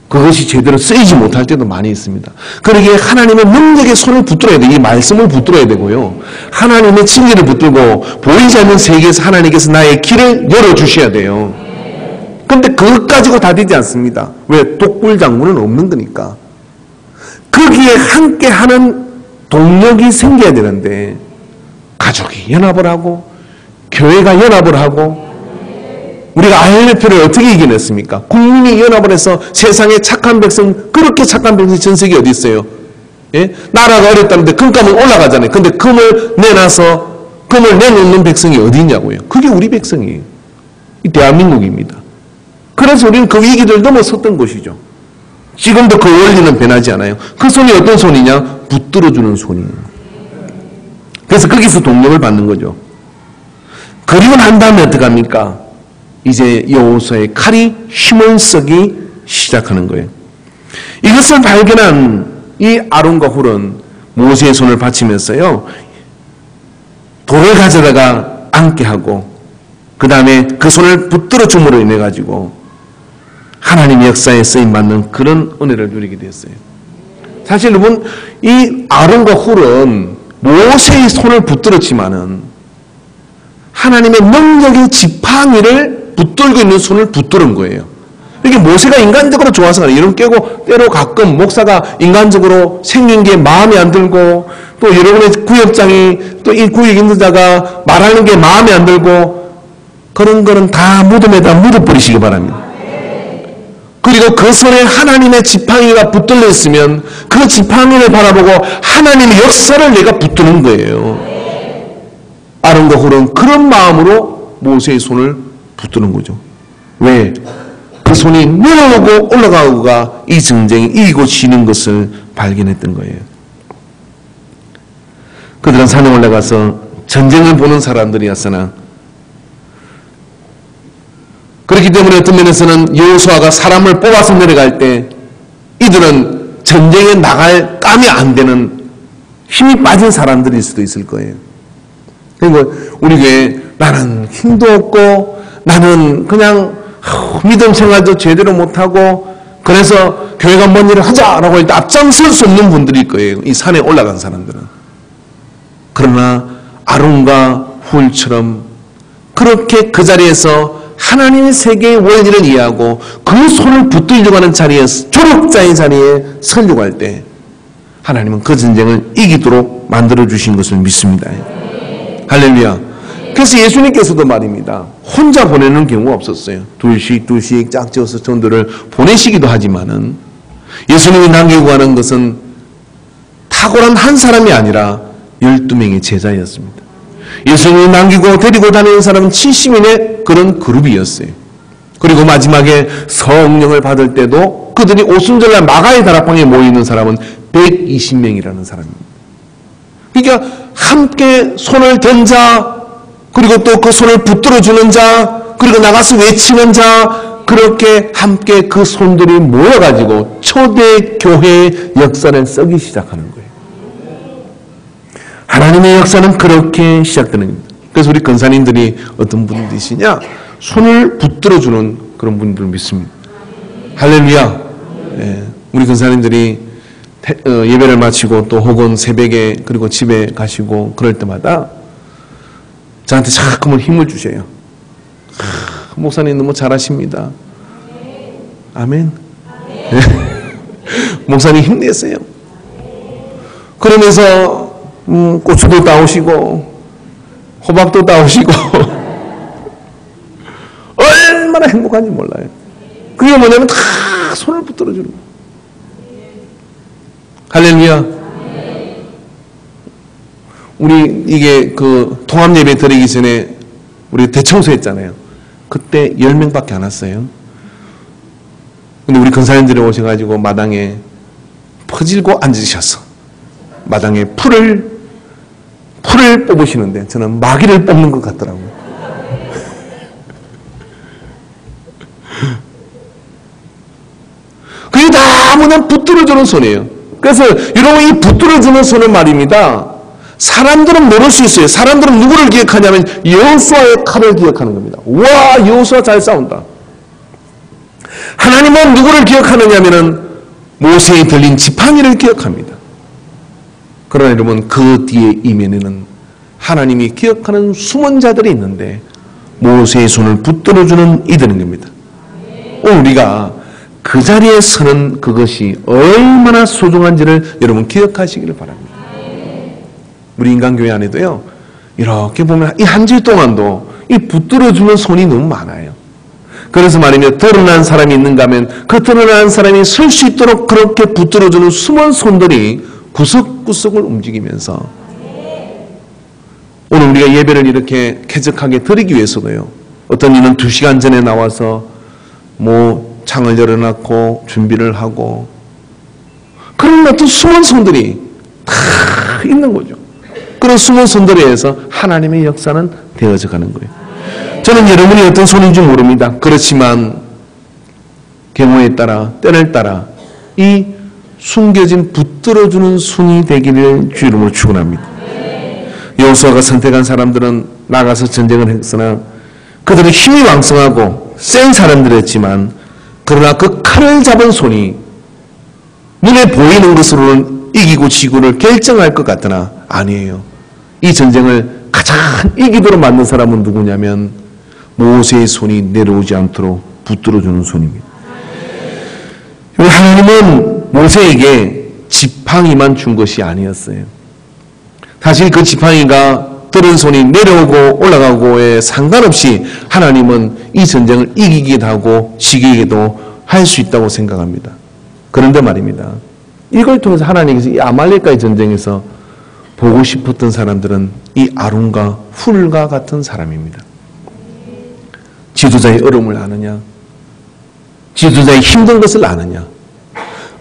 그것이 제대로 쓰이지 못할 때도 많이 있습니다. 그러기에 하나님의 능력의 손을 붙들어야 돼요. 이 말씀을 붙들어야 되고요. 하나님의 진리를 붙들고 보이지 않는 세계에서 하나님께서 나의 길을 열어주셔야 돼요. 그런데 그것 가지고 다 되지 않습니다. 왜? 독불장군은 없는 거니까. 거기에 함께하는 동력이 생겨야 되는데 가족이 연합을 하고 교회가 연합을 하고 우리가 IMF를 어떻게 이겨냈습니까? 국민이 연합을 해서 세상에 착한 백성, 그렇게 착한 백성이 전 세계에 어디 있어요? 예? 나라가 어렵다는데 금값은 올라가잖아요. 근데 금을 내놓는 백성이 어디 있냐고요? 그게 우리 백성이에요. 이 대한민국입니다. 그래서 우리는 그 위기를 넘어섰던 것이죠. 지금도 그 원리는 변하지 않아요. 그 손이 어떤 손이냐? 붙들어주는 손이에요. 그래서 거기서 동력을 받는 거죠. 그리고 난 다음에 어떡합니까? 이제 여호수아의 칼이 힘을 쓰기 시작하는 거예요. 이것을 발견한 이 아론과 훌은 모세의 손을 받치면서요. 돌을 가져다가 앉게 하고 그 다음에 그 손을 붙들어 줌으로 인해 가지고 하나님의 역사에 쓰임받는 그런 은혜를 누리게 되었어요. 사실 여러분 이 아론과 훌은 모세의 손을 붙들었지만은 하나님의 능력의 지팡이를 붙들고 있는 손을 붙들은 거예요. 이게 모세가 인간적으로 좋아서 이런 깨고 때로 가끔 목사가 인간적으로 생긴 게 마음에 안 들고 또 여러분의 구역장이 또 이 구역 인도자가 말하는 게 마음에 안 들고 그런 거는 다 무덤에다 묻어버리시기 바랍니다. 그리고 그 손에 하나님의 지팡이가 붙들려 있으면 그 지팡이를 바라보고 하나님의 역사를 내가 붙드는 거예요. 아론과 훌은 그런 마음으로 모세의 손을 붙드는 거죠. 왜? 그 손이 내려오고 올라가고가 이 전쟁이 이기고 지는 것을 발견했던 거예요. 그들은 산에 올라가서 전쟁을 보는 사람들이었으나 그렇기 때문에 어떤 면에서는 여호수아가 사람을 뽑아서 내려갈 때 이들은 전쟁에 나갈 감이 안 되는 힘이 빠진 사람들일 수도 있을 거예요. 그리고 우리 교회 나는 힘도 없고 나는 그냥 믿음 생활도 제대로 못하고 그래서 교회가 뭔 일을 하자라고 할 때 앞장설 수 없는 분들일 거예요. 이 산에 올라간 사람들은. 그러나 아론과 훌처럼 그렇게 그 자리에서 하나님의 세계의 원리를 이해하고 그 손을 붙들려고 하는 자리에 조력자의 자리에 서려고 할 때 하나님은 그 전쟁을 이기도록 만들어주신 것을 믿습니다. 할렐루야. 그래서 예수님께서도 말입니다. 혼자 보내는 경우가 없었어요. 둘씩 짝지어서 전도를 보내시기도 하지만은 예수님이 남기고 가는 것은 탁월한 한 사람이 아니라 12명의 제자였습니다. 예수님이 남기고 데리고 다니는 사람은 70인의 그런 그룹이었어요. 그리고 마지막에 성령을 받을 때도 그들이 오순절날 마가의 다락방에 모이는 사람은 120명이라는 사람입니다. 그러니까 함께 손을 든 자, 그리고 또 그 손을 붙들어주는 자, 그리고 나가서 외치는 자, 그렇게 함께 그 손들이 모여가지고 초대교회의 역사를 쓰기 시작하는 거예요. 하나님의 역사는 그렇게 시작되는 겁니다. 그래서 우리 권사님들이 어떤 분들이시냐? 손을 붙들어주는 그런 분들을 믿습니다. 할렐루야. 예, 우리 권사님들이 예배를 마치고 또 혹은 새벽에 그리고 집에 가시고 그럴 때마다 저한테 자꾸만 힘을 주셔요. 목사님 너무 잘하십니다. 아멘. 네. 목사님 힘내세요. 그러면서 고추도 따오시고 호박도 따오시고 얼마나 행복한지 몰라요. 그게 뭐냐면 다 손을 붙들어주는 거예요. 할렐루야. 우리 이게 그 통합 예배 드리기 전에 우리 대청소 했잖아요. 그때 10명밖에 안 왔어요. 근데 우리 권사님들이 오셔가지고 마당에 퍼질고 앉으셨어. 마당에 풀을 뽑으시는데 저는 마귀를 뽑는 것 같더라고요. 그게 다 뭐냐 붙들어주는 손이에요. 그래서 여러분 이 붙들어주는 손은 말입니다. 사람들은 모를 수 있어요. 사람들은 누구를 기억하냐면 여호수아의 칼을 기억하는 겁니다. 와, 여호수아 잘 싸운다. 하나님은 누구를 기억하느냐면은 모세에 들린 지팡이를 기억합니다. 그러나 여러분 그 뒤에 이면에는 하나님이 기억하는 숨은 자들이 있는데 모세의 손을 붙들어주는 이들인 겁니다. 오늘 우리가 그 자리에 서는 그것이 얼마나 소중한지를 여러분 기억하시기를 바랍니다. 우리 인간교회 안에도요, 이렇게 보면 이 한 주일 동안도 이 붙들어주는 손이 너무 많아요. 그래서 말이면 드러난 사람이 있는가 하면 그 드러난 사람이 설 수 있도록 그렇게 붙들어주는 숨은 손들이 구석구석을 움직이면서 오늘 우리가 예배를 이렇게 쾌적하게 드리기 위해서도요, 어떤 이는 2시간 전에 나와서 뭐 창을 열어놨고 준비를 하고 그런 어떤 숨은 손들이 다 있는 거죠. 그런 숨은 손들에 의해서 하나님의 역사는 되어져 가는 거예요. 저는 여러분이 어떤 손인지 모릅니다. 그렇지만 경우에 따라 때를 따라 이 숨겨진 붙들어주는 손이 되기를 주 이름으로 축원합니다. 여호수아가 선택한 사람들은 나가서 전쟁을 했으나 그들은 힘이 왕성하고 센 사람들이었지만 그러나 그 칼을 잡은 손이 눈에 보이는 것으로는 이기고 지고를 결정할 것 같으나 아니에요. 이 전쟁을 가장 이기도록 만든 사람은 누구냐면 모세의 손이 내려오지 않도록 붙들어주는 손입니다. 하나님은 모세에게 지팡이만 준 것이 아니었어요. 사실 그 지팡이가 들은 손이 내려오고 올라가고에 상관없이 하나님은 이 전쟁을 이기기도 하고 지기기도 할 수 있다고 생각합니다. 그런데 말입니다. 이걸 통해서 하나님께서 이 아말렉과의 전쟁에서 보고 싶었던 사람들은 이 아론과 훌과 같은 사람입니다. 지도자의 어려움을 아느냐? 지도자의 힘든 것을 아느냐?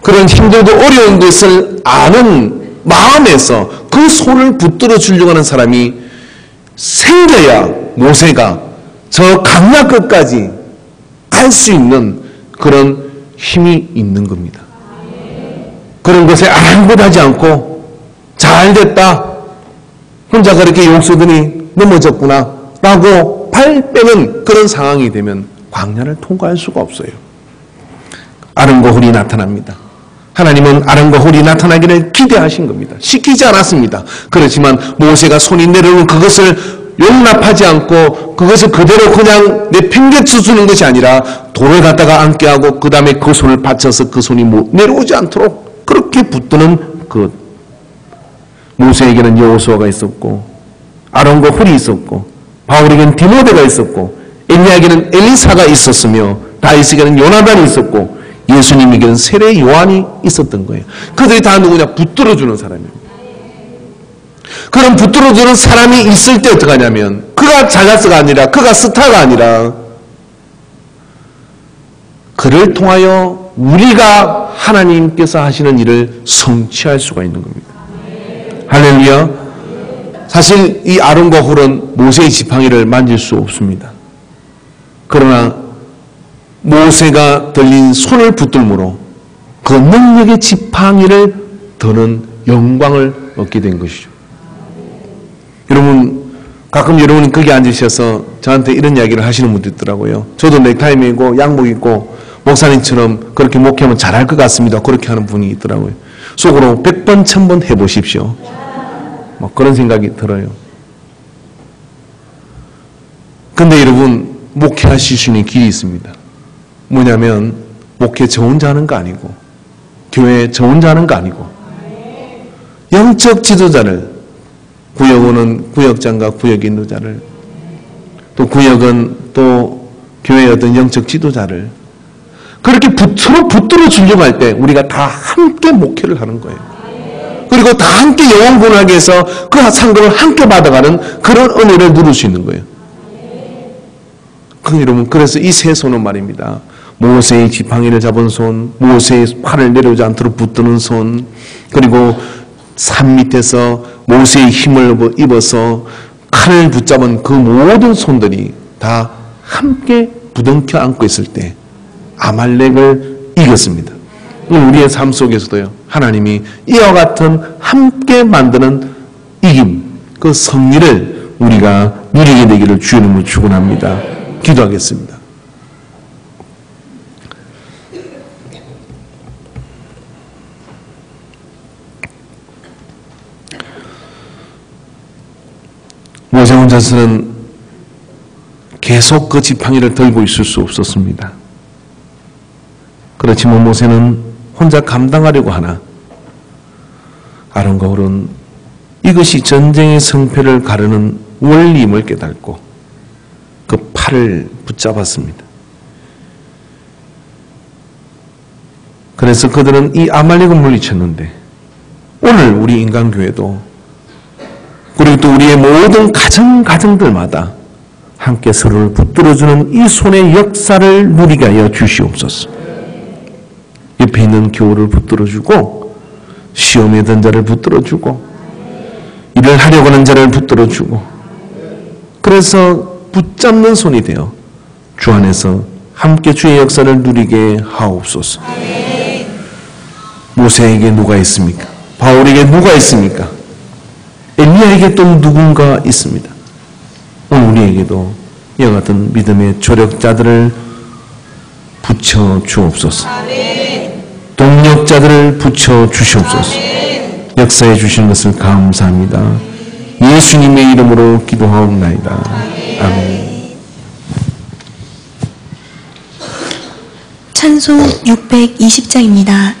그런 힘들고 어려운 것을 아는 마음에서 그 손을 붙들어 주려고 하는 사람이 생겨야 모세가 저 강야 끝까지 갈 수 있는 그런 힘이 있는 겁니다. 그런 것에 아랑곳하지 않고 잘 됐다. 혼자 그렇게 용수더니 넘어졌구나 라고 발 빼는 그런 상황이 되면 광야를 통과할 수가 없어요. 아름과 홀이 나타납니다. 하나님은 아름과 홀이 나타나기를 기대하신 겁니다. 시키지 않았습니다. 그렇지만 모세가 손이 내려오는 그것을 용납하지 않고 그것을 그대로 그냥 내팽개쳐 주는 것이 아니라 돌을 갖다가 앉게 하고 그 다음에 그 손을 받쳐서 그 손이 내려오지 않도록 그렇게 붙드는 것. 모세에게는 여호수아가 있었고 아론과 홀이 있었고 바울에게는 디모데가 있었고 엘리야에게는 엘리사가 있었으며 다윗에게는 요나단이 있었고 예수님에게는 세례 요한이 있었던 거예요. 그들이 다 누구냐? 붙들어주는 사람입니다. 그런 붙들어주는 사람이 있을 때 어떻게 하냐면 그가 잘나서가 아니라 그가 스타가 아니라 그를 통하여 우리가 하나님께서 하시는 일을 성취할 수가 있는 겁니다. 할렐루야. 사실 이 아론과 홀은 모세의 지팡이를 만질 수 없습니다. 그러나 모세가 들린 손을 붙들므로 그 능력의 지팡이를 드는 영광을 얻게 된 것이죠. 여러분, 가끔 여러분이 거기 앉으셔서 저한테 이런 이야기를 하시는 분도 있더라고요. 저도 넥타이 매고 양복 입고 목사님처럼 그렇게 목회하면 잘할 것 같습니다. 그렇게 하는 분이 있더라고요. 속으로 100번, 1000번 해보십시오. 그런 생각이 들어요. 근데 여러분, 목회하실 수 있는 길이 있습니다. 뭐냐면 목회 저 혼자 하는 거 아니고 교회 저 혼자 하는 거 아니고 영적 지도자를, 구역원은 구역장과 구역 인도자를, 또 구역은 또 교회의 어떤 영적 지도자를 그렇게 서로 붙들어 주려고 할 때 우리가 다 함께 목회를 하는 거예요. 그리고 다 함께 영혼 구원하기 위해서 그 상급을 함께 받아가는 그런 은혜를 누릴 수 있는 거예요. 여러분, 그래서 이 세 손은 말입니다. 모세의 지팡이를 잡은 손, 모세의 팔을 내려오지 않도록 붙드는 손, 그리고 산 밑에서 모세의 힘을 입어서 칼을 붙잡은 그 모든 손들이 다 함께 부둥켜 안고 있을 때 아말렉을 이겼습니다. 우리의 삶 속에서도요, 하나님이 이와 같은 함께 만드는 이김, 그 승리를 우리가 누리게 되기를 주의 이름으로 축원합니다. 기도하겠습니다. 모세 혼자서는 계속 그 지팡이를 들고 있을 수 없었습니다. 그렇지만 모세는 혼자 감당하려고 하나 아론과 홀은 이것이 전쟁의 성패를 가르는 원리임을 깨닫고 그 팔을 붙잡았습니다. 그래서 그들은 이 아말렉을 물리쳤는데 오늘 우리 인간교회도 그리고 또 우리의 모든 가정들마다 함께 서로를 붙들어주는 이 손의 역사를 누리게 하여 주시옵소서. 옆에 있는 교우를 붙들어주고 시험에 든 자를 붙들어주고 일을 하려고 하는 자를 붙들어주고 그래서 붙잡는 손이 되어 주 안에서 함께 주의 역사를 누리게 하옵소서. 모세에게 누가 있습니까? 바울에게 누가 있습니까? 엘리야에게 또 누군가 있습니다. 오늘 우리에게도 이와 같은 믿음의 조력자들을 붙여 주옵소서. 동력자들을 붙여 주시옵소서. 역사해 주시는 것을 감사합니다. 예수님의 이름으로 기도하옵나이다. 아멘. 찬송 620장입니다.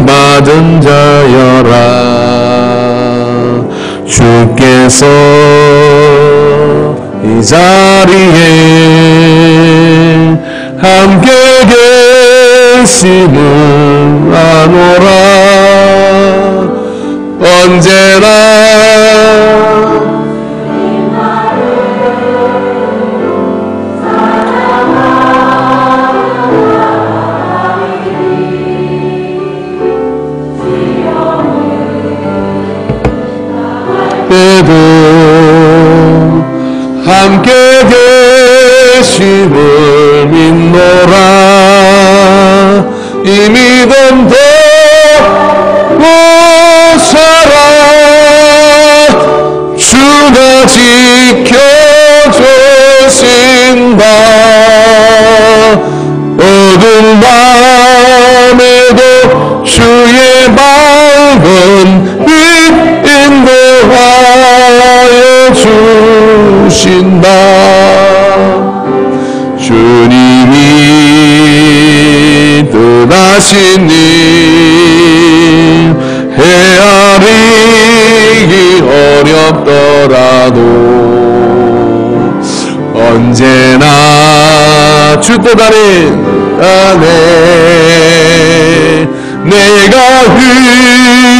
받은 자여라. 주께서 이 자리에 함께 계심을 아노라. 언제나 믿음도 살아 주가 지켜주신다. 어두운 밤에도 주의 밝은 빛 인도하여 주신다. 주님이 떠나신 일 헤아리기 어렵더라도 언제나 주 뜻 안에 내가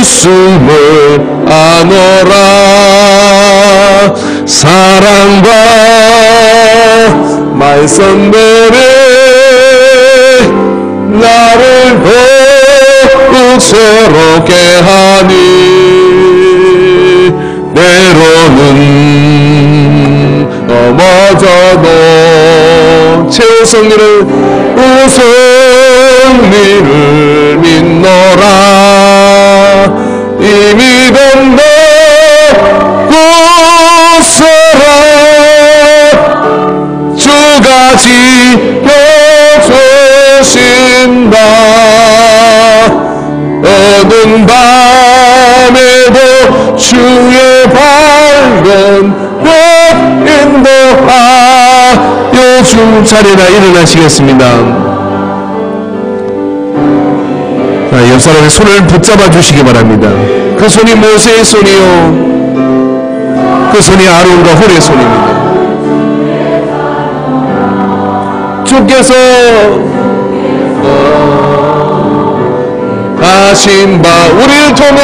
있음을 아노라. 사랑과 말씀들이 나를 더욱 새롭게 하니 때로는 넘어져도 최우성리를 우성리를 믿노라. 이 믿음도 굳세라 주가 지켜주신다. 어두운 밤에도 주의 밝은 빛 인도하여 주 자리나 일어나시겠습니다. 옆 사람의 손을 붙잡아 주시기 바랍니다. 그 손이 모세의 손이요 그 손이 아론과 홀의 손입니다. 주께서 하신 바 우리를 통해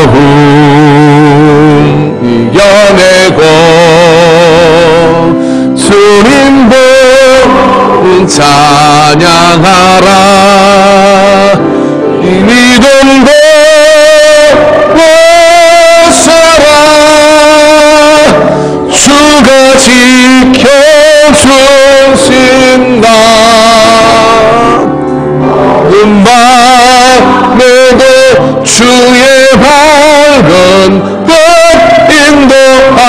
어려움 이겨내고 주님도 찬양하라. 이 믿음도 살아 주가 지켜주신다. 밤에도 주의 밝은 빛 인도하.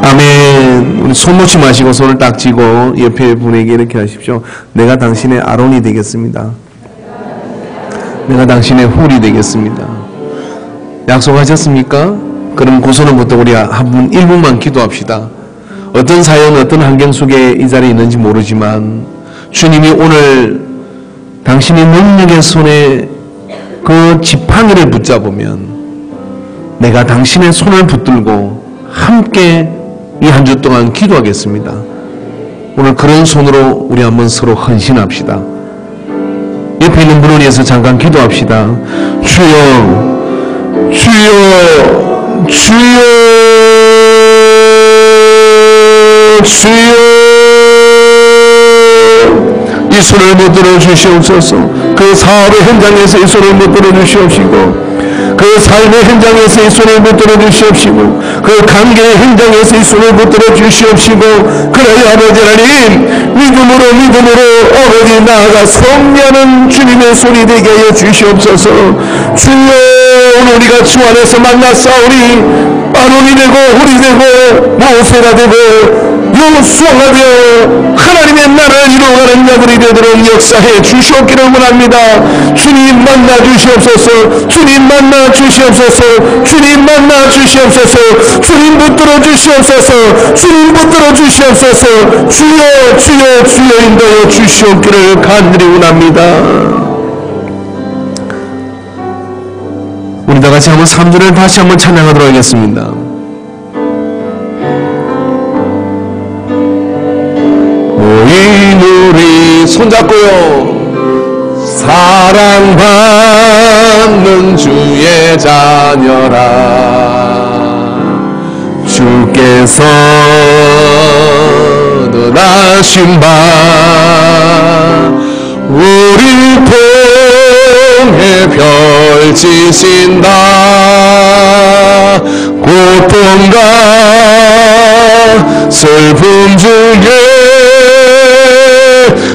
아멘. 우리 손 놓지 마시고 손을 딱 쥐고 옆에 분에게 이렇게 하십시오. 내가 당신의 아론이 되겠습니다. 내가 당신의 홀이 되겠습니다. 약속하셨습니까? 그럼 그 손을 붙들고 우리 한 분 1분만 기도합시다. 어떤 사연, 어떤 환경 속에 이 자리에 있는지 모르지만 주님이 오늘 당신의 능력의 손에 그 지팡이를 붙잡으면 내가 당신의 손을 붙들고 함께 이 한 주 동안 기도하겠습니다. 오늘 그런 손으로 우리 한번 서로 헌신합시다. 옆에 있는 분을 위해서 잠깐 기도합시다. 주여, 주여, 주여, 주여, 이 손을 붙들어 주시옵소서. 그 사업의 현장에서 이 손을 붙들어 주시옵시고, 그 삶의 현장에서 이 손을 붙들어 주시옵시고, 그 관계의 현장에서 이 손을 붙들어 주시옵시고, 그러여 아버지 하나님, 믿음으로 아버지 나아가 성령하는 주님의 손이 되게 하여 주시옵소서. 주여, 오늘 우리가 주 안에서 만났사오니 아론이 되고 홀이 되고 모세가 되고 여호수아가 되어 하나님의 나라를 이루어가는 자들이 되도록 역사해 주시옵기를 원합니다. 주님 만나 주시옵소서. 주님 만나 주시옵소서. 주님 만나 주시옵소서. 주님 붙들어 주시옵소서. 주님 붙들어 주시옵소서. 주여, 주여, 주여 인도하여 주시옵기를 간절히 원합니다. 우리 다 같이 한번 3절을 다시 한번 찬양하도록 하겠습니다. 모인 우리 손잡고요. 사랑받는 주의 자녀라. 주님께서 떠나신 바 우리 통해 펼치신다. 고통과 슬픔 중에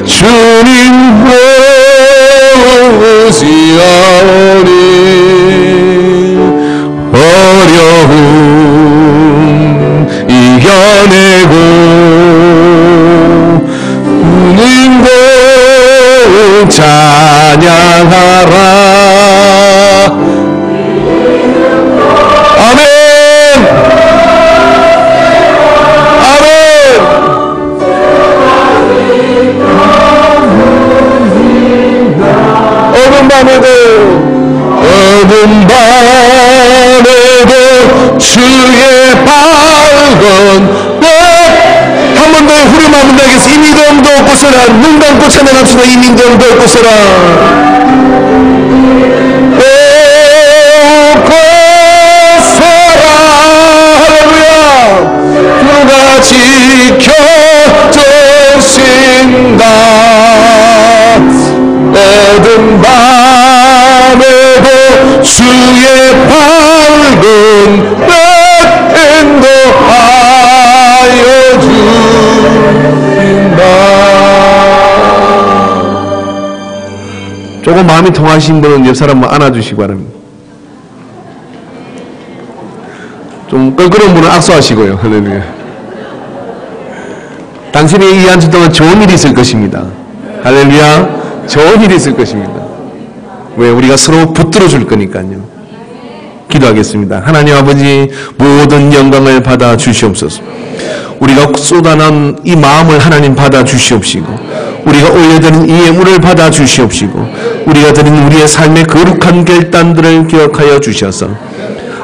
주님 오시오니 어려움 이겨내고 주님도 찬양하라. 아멘. 아멘. 어두운 밤에도 주의 밝은 한 번 더 후렴 한번 더 하겠습니다. 이 믿음도 없고서라. 눈 감고 찬양합시다. 이 믿음도 없고서라. 없고서라. 할렐루야. 누가 지켜주신다. 어두운 밤에도 주의 밝은 인도하여 주신다. 조금 마음이 통하신 분은 옆 사람 안아주시기 바랍니다. 좀 껄끄러운 분은 악수하시고요. 할렐루야. 당신이 이 한 주 동안 좋은 일이 있을 것입니다. 할렐루야. 좋은 일이 있을 것입니다. 왜? 우리가 서로 붙들어 줄 거니까요. 기도하겠습니다. 하나님 아버지, 모든 영광을 받아 주시옵소서. 우리가 쏟아낸 이 마음을 하나님 받아 주시옵시고, 우리가 올려드린 이 예물을 받아 주시옵시고, 우리가 드린 우리의 삶의 거룩한 결단들을 기억하여 주셔서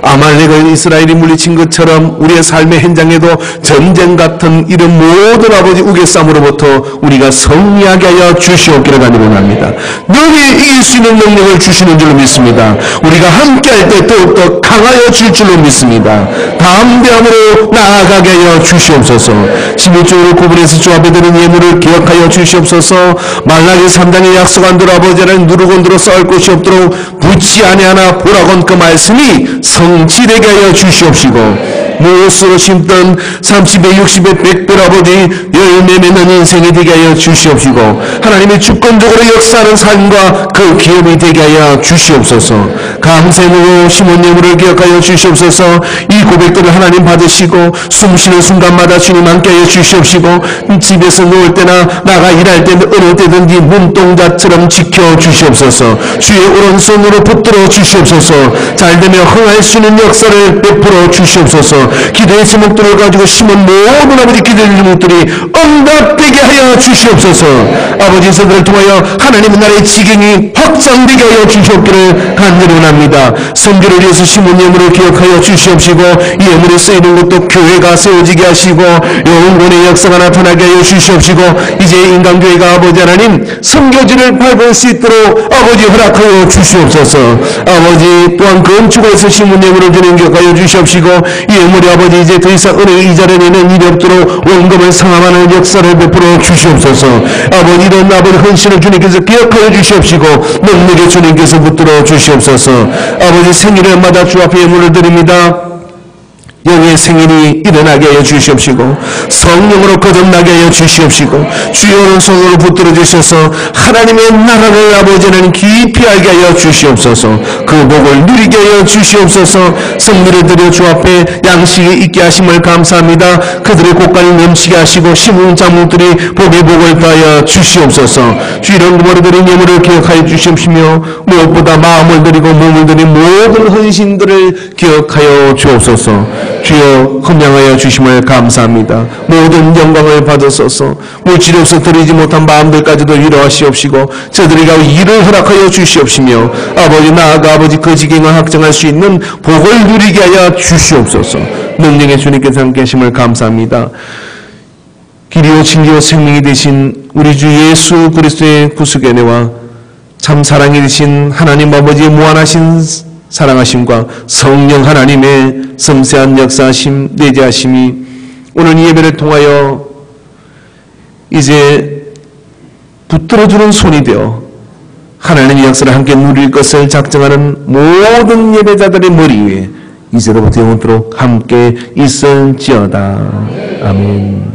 아말렉을 이스라엘이 물리친 것처럼 우리의 삶의 현장에도 전쟁 같은 이런 모든 아버지 우겨싸움으로부터 우리가 승리하게 하여 주시옵기를 간구합니다. 너희 이길 수 있는 능력을 주시는 줄로 믿습니다. 우리가 함께할 때 더욱더 강하여 줄 줄로 믿습니다. 담대함으로 나아가게 하여 주시옵소서. 11조로 구분해서 주 앞에 드린 예물을 기억하여 주시옵소서. 말라기 3장에 약속한 대로 아버지를 누르고 누러 쌓을 곳이 없도록 붙지 아니하나 보라곤 그 말씀이 성취되게 하여 주시옵시고, 무엇으로 심던 30배 60배 100배 아버지 열매 맺는 인생이 되게 하여 주시옵시고, 하나님의 주권적으로 역사하는 삶과 그 기업이 되게 하여 주시옵소서. 감사함으로 심은 예물을 기억하여 주시옵소서. 이 고백들을 하나님 받으시고 숨쉬는 순간마다 주님 함께 하여 주시옵시고, 집에서 누울 때나 나가 일할 때 어느 때든지 눈동자처럼 지켜 주시옵소서. 주의 오른손으로 붙들어 주시옵소서. 잘되며 흥할 수 있는 역사를 베풀어 주시옵소서. 기도의 제목들을 가지고 심은 모든 아버지 기도의 제목들이 응답되게 하여 주시옵소서. 아버지 선들을 통하여 하나님의 나라의 지경이 확장되게 하여 주시옵기를 간절히 원합니다. 선교를 위해서 심은 예물을 기억하여 주시옵시고, 이 예물이 쓰이는 것도 교회가 세워지게 하시고 영혼의 역사가 나타나게 하여 주시옵시고, 이제 인간교회가 아버지 하나님 선교지를 밟을 수 있도록 아버지 허락하여 주시옵소서. 아버지 또한 건축에서 심은 예물을 드리는 기억하여 주시옵시고, 이 예물이 아버지 이제 더 이상 은혜의 이자를 내는 일이 없도록 원금을 상함하는 역사를 베풀어 주시옵소서. 아버지 이런 아버지 헌신을 주님께서 기억하여 주시옵시고 능력의 주님께서 붙들어 주시옵소서. 아버지 생일에마다 주 앞에 예물을 드립니다. 영의 생일이 일어나게 하여 주시옵시고, 성령으로 거듭나게 하여 주시옵시고, 주의 오른손으로 붙들어 주셔서 하나님의 나라를 아버지는 깊이 알게 하여 주시옵소서. 그 복을 누리게 하여 주시옵소서. 성미를 드려 주 앞에 양식이 있게 하심을 감사합니다. 그들의 곳간이 넘치게 하시고 심은 작물들이 복의 복을 더하여 주시옵소서. 주 이런 구원을 드린 예물을 기억하여 주시옵시며, 무엇보다 마음을 드리고 몸을 드린 모든 헌신들을 기억하여 주옵소서. 주여 헌양하여 주심을 감사합니다. 모든 영광을 받으소서. 물질로서 드리지 못한 마음들까지도 위로하시옵시고 저들에게 일을 허락하여 주시옵시며, 아버지 나아가 아버지 그 지경을 확정할 수 있는 복을 누리게 하여 주시옵소서. 능력의 주님께서 함께 하심을 감사합니다. 길이요 진리요 생명이 되신 우리 주 예수 그리스도의 구속의 은혜와 참 사랑이 되신 하나님 아버지의 무한하신 사랑하심과 성령 하나님의 섬세한 역사하심, 내재하심이 오늘 이 예배를 통하여 이제 붙들어주는 손이 되어 하나님의 역사를 함께 누릴 것을 작정하는 모든 예배자들의 머리 위에 이제로부터 영원토록 함께 있을지어다. 아멘.